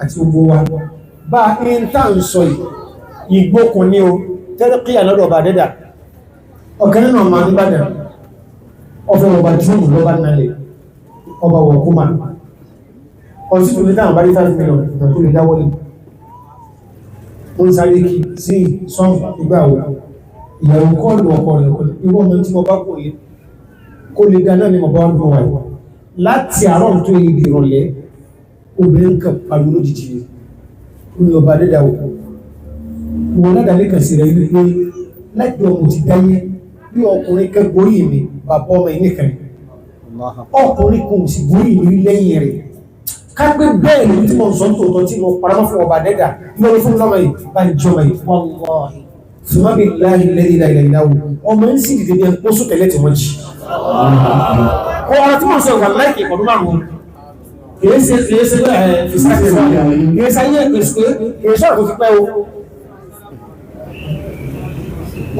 Speaker 3: àti gbogbo wa bá ń tà ń sọ ìgbókun ní o tẹ́lẹ̀ kí àlọ́dọ̀ ọba dẹ́dà ọ̀kan nínú ọmọ Ìbàdàn ọfẹ́ ọba jùlọ lọ́bá nálẹ̀ ọba wọ̀kúmà ọ̀sí tó ní dáwọn bá rí 5 million tó lè dáwọ́lì ó ń sáré kí sí sọ́n ìgbàwó ìyàwó kọ́ọ̀lù ọkọ̀ rẹ̀ ìwọ ọmọ tí mo bá kò lè dá náà ni mo bá ń bọ̀ wáyé láti àárọ̀ tó ibi ìrọ̀lẹ́ obìnrin kan pàlú lójijì ni ó ní ọba dẹ́dà òkú wọn ládàá lè kàn sí rẹ̀ ilé pé láti ọmọ ti dáyé bí ọkùnrin kan gorí mi bàbá ọmọ ilé kan ọkùnrin kò sì gorí mi lẹ́yìn rẹ̀ kápẹ́ bẹ́ẹ̀ ní tí mo ń sọ tòótọ́ tí mo paramọ́ fún ọba dẹ́dà lórí fún lọ́mọ yìí bá ní jọmọ yìí wallahi fúnmọ́bí láàrín lẹ́yìn ilẹ̀ ìdáwó ọmọ ń sì dìde bí ẹn pósù tẹ̀lẹ̀ tí wọ́n jì kọ́ ọ̀rọ̀ tí mo sọ wà láìkì ìpọ̀dún márùn-ún kìí ṣe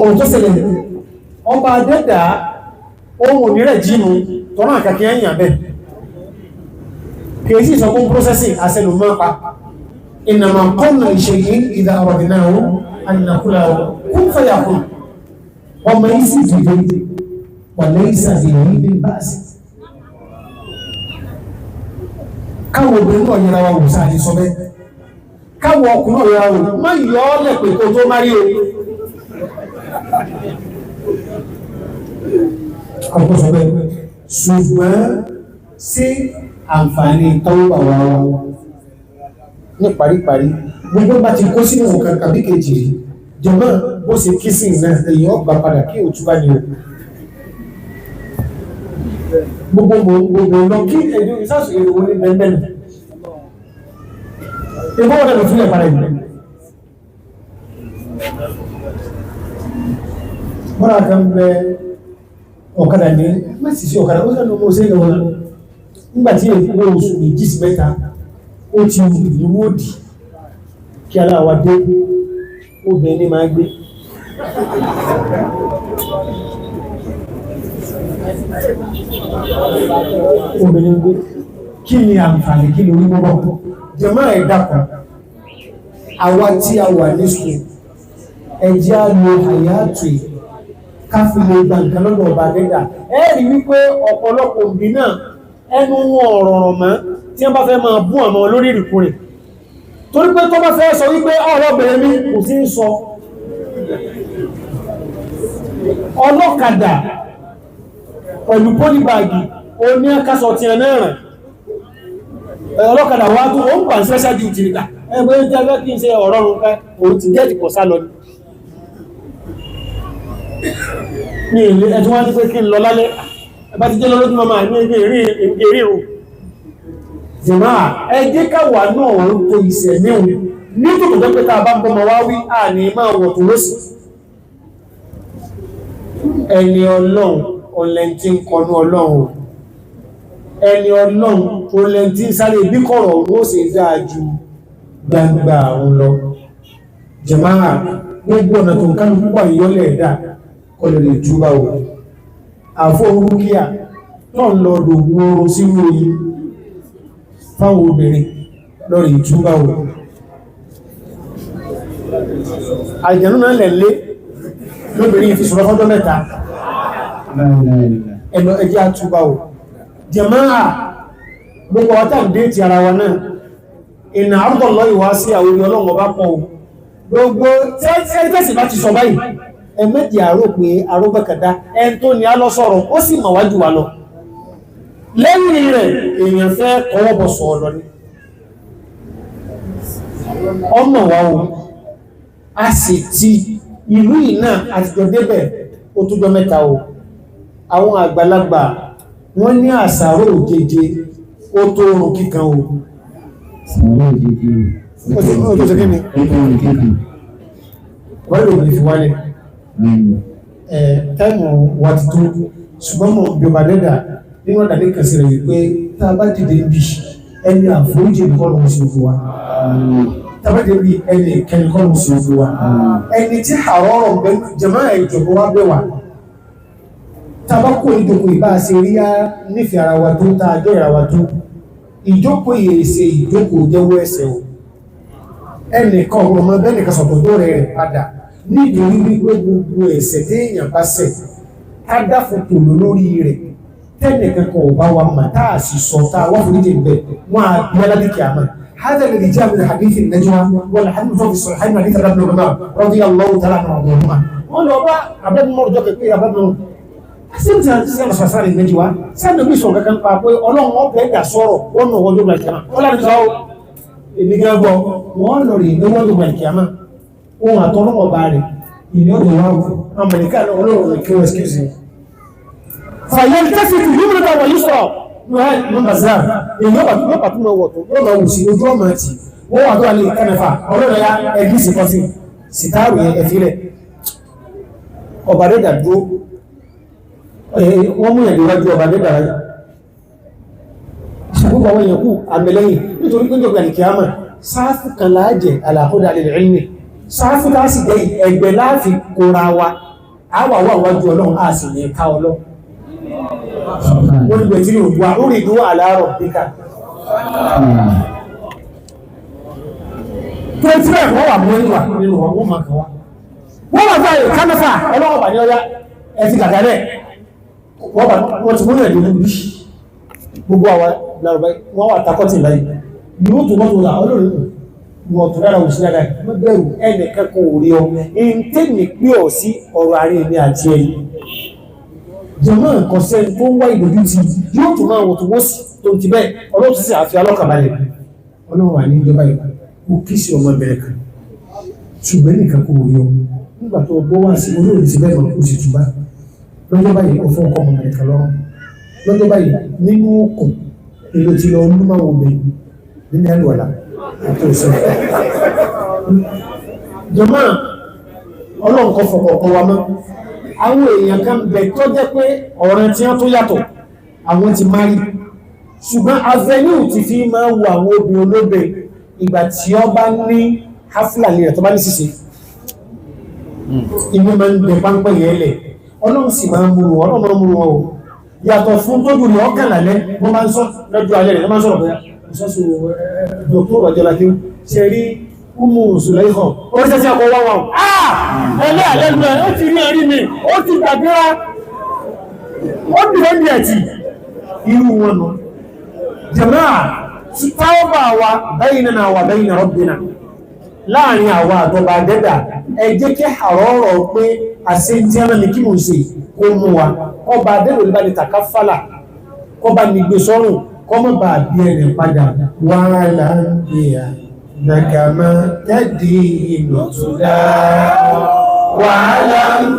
Speaker 3: ohun tó ṣẹlẹ̀ ọba dẹ́dà ohun onírẹ̀ jínu tọ́nà àkàkẹ́ ẹ̀yìn àbẹ́ kìí sí ìsọkún processing àṣẹlù mọ́pa ìnàmà kọ́nà ìṣẹ̀yìn ìdá ọ̀rọ̀dìnáwó annakúláwó kún fẹ́yàkún ọmọ isi dìde wàlẹ́ ìsàdìyàn ní báàsì káwọ obìnrin náà yẹra wa wò sáàdì sọ bẹ́ káwọ ọkùnrin náà yẹra wò má yọ ọ́ lẹ̀pẹ̀ kó tó má rí o ọkọ̀ sọ bẹ́ ṣùgbọ́n sí àǹfààní tọ́wọ́ àwọn àwọn ní paríparí gbogbo bá ti kó sínú nǹkan kàbí kejì rí jọmọ́ bó ṣe kí sí ìrìnà èyí ọgbà padà kí òtú bá ní o gbogbo lọ kí ẹ̀dùn ìsáṣù èrò ní bẹ̀ẹ̀bẹ̀ẹ̀ ẹgbọ́ ọ̀dẹ̀ lọ fílẹ̀ para ìgbẹ̀ mọ́ra kan bẹ ọ̀kadà ní mẹ́sì sí ọ̀kadà ó sẹ́nu mọ́ sí ìlọ́wọ́ nígbàtí èkó oṣù méjì sí mẹ́ta ó ti ìlúwòdì kí aláwà dé obìnrin máa gbé obìnrin gbé kí ni àǹfààní kí ni onímọ̀ jẹmọ́ ẹ̀dàkùn àwa tí a wà ní sùn ẹjẹ́ á lo àyàtò káfílẹ̀ ìgbà nǹkan lọ́dọ̀ ọba dẹ́dà ẹ̀rí wípé ọ̀pọ̀lọpọ̀ òbí náà ẹnu wọn ọ̀rọ̀ mọ́ tí wọ́n bá fẹ́ máa bú àmọ́ lórí ìrìnkúrìn torí pé tó bá fẹ́ sọ wípé ọlọ́bìnrin mi kò sí ń sọ ọlọ́kadà pẹ̀lú pólíbàgì ó ní akásọ ti ẹ̀ náà rẹ̀ ọlọ́kadà wá tó ó ń pà ń sẹ́sẹ́ jù ti nìta ẹgbẹ́ tí a fẹ́ kí n ṣe ọ̀rọ̀ rùn pẹ́ òun ti jẹ́ ìpọ̀ sá lọ ní ilé ẹ̀tún wá ní pé kí n lọ lálẹ́ ẹbá ti jẹ́ lọ́lọ́dún ọmọ àmì ẹgbẹ́ ìrìnrìn jùmọ́ ẹjẹ́ káwà náà ń tó ìṣẹ̀ níhun ní tòkò jẹ́ pé ká bá ń bọ́mọ wá wí à ní máa wọ̀ tó lọ́sì ẹni ọlọ́run ọlẹ́ntí ń kọnú ọlọ́run ẹni ọlọ́run ọlẹ́ntí ń sáré bí kọ̀rọ̀ ó sì dáa ju gbangba àwọn lọ jùmọ́ gbogbo ọ̀nà tó ń kánú púpọ̀ ìyọ́lẹ̀ ẹ̀dá kọlẹ̀ lè túbá o àfọ́ orúkíà tó ń lọ dògún oorun sí orí fáwọn obìnrin lọ́rọ̀ ìtúbá o àjẹ̀nú náà lẹ̀lé lóbìnrin fi sọ̀rọ̀ fọ́jọ́ mẹ́ta ẹ̀lọ ẹjẹ́ àtúbá o jẹ̀máà gbogbo ọ̀tá ń dé ti ara wa náà ìnà àrùbọ̀lọ́ ìwá sí àwọn ọlọ́wọ́ bá pọ̀ gbogbo tẹ́sì bá ti sọ báyìí ẹmẹ́jì àrò pé àrógbẹ́kẹ̀dá ẹn tó ní a lọ sọ̀rọ̀ ó sì mọ̀ wájú wa lọ lẹ́yìn rẹ̀ èèyàn fẹ́ kọwọ́bọ̀ sọ ọ̀lọ́ ní ọmọ wa o a sì ti ìlú ìná àtijọ́ débẹ̀ ó tó jọ mẹ́ta o àwọn àgbàlagbà wọ́n ní àsàrò òjèjì ó tó rùn kíkan o ó tó ṣe kí ni wọ́n lè fi wálẹ̀ táìmù wà ti tó ṣùgbọ́n mọ̀ bí ọba dẹ́dà nínú ọ̀dà ní kàsí rẹ̀ wípé tá a bá dìde bí ẹni àforíjì nìkan lọ́wọ́ sí òfin wa tá a bá dìde bí ẹni kẹ́nìkan lọ́wọ́ sí òfin wa ẹni tí àrọ́rọ̀ jẹ̀mọ́ ìjọba wa bẹ̀ wà tá a bá kó ìjókòó ìbá ṣe rí á nífẹ̀ẹ́ ara wa tó tá a jẹ́ ara wa tó ìjókòó yìí ṣe ìjókòó jẹ́wọ́ ẹ̀ṣẹ̀ o ẹnìkan ọmọ bẹ́ẹ̀nìkan sọ̀tọ̀ tó rẹ̀ padà nítorí wípé gbogbo ẹ̀ṣẹ̀ tí èèyàn bá ṣẹ̀ ká dáfòtò lórí rẹ̀ tẹ́nìkan kan ọba wa mà táà sì sọ táà wá fún ìdè bẹ̀ wọ́n á bí aládìkì àmà هذا الذي جاء من حديث النجوى والحديث في الصحيحين حديث ابن عمر رضي الله تعالى عنهما wọ́n lọ bá abẹ́bí mọ́rọ̀ jọ́kẹ̀ pé abẹ́bí mọ́rọ̀ síntì àti sẹ́nà sàṣàrì ìnẹ́jìwá sáàdì bí sọ̀rọ̀ kankan pa pé ọlọ́run ọ̀pẹ́ ìdà sọ̀rọ̀ wọ́n nà wọ́n jọ́gbà ìkìyàmá wọ́n láti sọ èmi gẹ́gbọ́ wọ́n lọ rí ní wọ́n jọ́gbà ìkìyàmá ohun àtọ́lọ́wọ̀ bá rẹ̀ ìní ọdún wá amẹ́ríkà ọlọ́run rẹ̀ kí wọ́n excuse me fàyẹn tẹ́sí ti yóò mẹ́ta wọ̀ yìí sọ nọ́mbà zá èyí ọba tó pàtó máa wọ̀ tó wọ́n máa wù sí ojú ọmọ àti wọ́n wà tó wà ní kẹnẹfà ọlọ́run ya ẹgbí sí kọ́ sí sítárù ẹ̀fílẹ̀ ọba dẹ́dà dúró wọ́n mú ẹ̀dẹ̀wájú ọba dẹ́dà rẹ̀ ṣàkókò àwọn èèyàn kú àmìlẹ́yìn nítorí pé jọgbà nìkìyàmà sáàfù kan láàjẹ̀ àlàkódà lè rẹ̀ ní sáàfù láti jẹ́ ẹgbẹ̀ láàfi kóra wa àwàwà wájú ọlọ́run a sì ní ká ọlọ́ wọ́n ní gbẹ̀tí òwúwa orí ìdúwà aláàrọ̀ píkà tó tí ẹ̀ wọ́n wà mọ́ ìwà nínú wọn máa kàn wá wọ́n wà fáyẹ̀ kánáfà ọlọ́wọ́ bà ní ọya ẹ̀fì gàgà rẹ̀ wọ́n ti múlẹ̀ ìdúnú bí gbogbo àwọn lárúbá wọ́n wà takọ́tì láyé yóò tó mọ́tò rà ọlọ́run wọ́n tó dára òṣìṣẹ́ dára mọ́bẹ̀rù ẹnì kẹ́kọ̀ọ́ orí ọ in tẹ́nì pé ọ̀ sí ọ̀rọ̀ àárín èmi àti ẹ̀yìn jẹmọ́ nǹkan sẹ́ni tó ń wá ìdójú ti yóò tó máa wọ̀ tó wọ́ sí tó ti bẹ́ẹ̀ ọlọ́run sì àfi alọ́kàbalẹ̀ ọlọ́run wà ní ìjọba ìgbà ó kí sí ọmọ bẹ̀rẹ̀ kan ṣùgbẹ́ nìkan kò rí ọ nígbà tó gbọ́ wá sí olóòrùn ti bẹ́ẹ̀ lọ sí túbá lọ́jọ́ báyìí ó fún ọkọ̀ ọmọ bẹ̀rẹ̀ kan lọ́rùn lọ́jọ́ báyìí nínú okùn èlò ti lọ ọdún máa wọ̀ bẹ̀rẹ̀ nínú ẹlùwàlà àti òṣèlú jọmọ́ ọlọ́run kọ́ fọ̀kọ̀ ọkọ̀ wa mọ́ àwọn èèyàn kan bẹ̀ tó jẹ́ pé ọ̀rẹ́ tí wọ́n tó yàtọ̀ àwọn ti mari ṣùgbọ́n avenue ti fi máa wo àwọn obìnrin olóbe ìgbà tí ó bá ní hafla lè rẹ̀ tó bá ní ṣíṣe inú máa ń dẹ páńpẹ́ yẹn lẹ̀ ọlọ́run sì máa ń múru wọn ọlọ́run múru wọn o yàtọ̀ fún tójú rẹ̀ ọkàn lálẹ́ wọ́n máa ń sọ lọ́jọ́ alẹ́ rẹ̀ wọ́n máa ń sọ̀rọ̀ bóyá ìsọ́sù dr ọjọ́lákí ṣe rí umu sùlẹ́ìkọ̀ oríṣẹ́sí ọkọ̀ wọ́n wọn ẹlẹ́ àlẹ́gbẹ̀ ó ti rí ẹ̀rí mi ó ti gbàgbéra ó ti rẹ̀ ní ẹ̀tì irú wọn nù jàmáà táwọ́bà wa baynana wa bayna rabbina láàrin àwa àtọba dẹ́dà ẹ jẹ́ kí àrọ́rọ̀ pé àṣẹ tí a ní kí mò ń ṣe kó mú wa ọba dẹ́rò lè bá ní tàkáfàlà kọba ní gbé sọ́rùn kọmọ̀ bá bí ẹ̀rẹ̀ padà wà láàrín nàkàmá tẹ́dì ìlú tó dáa wà láàrín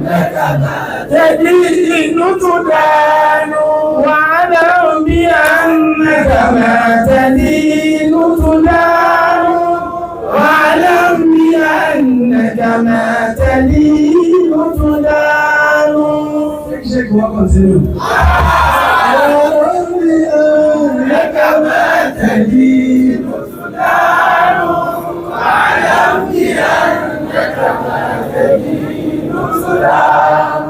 Speaker 3: nàkàmá tẹ́dì ìlú tó dáa wà láàrín nàkàmá tẹ́dì ìlú tó dáa واعلم بأنك ما تلين تدان شيخ وقتل واعلم بأنك ما تلين تدان واعلم بأنك ما تلين تدان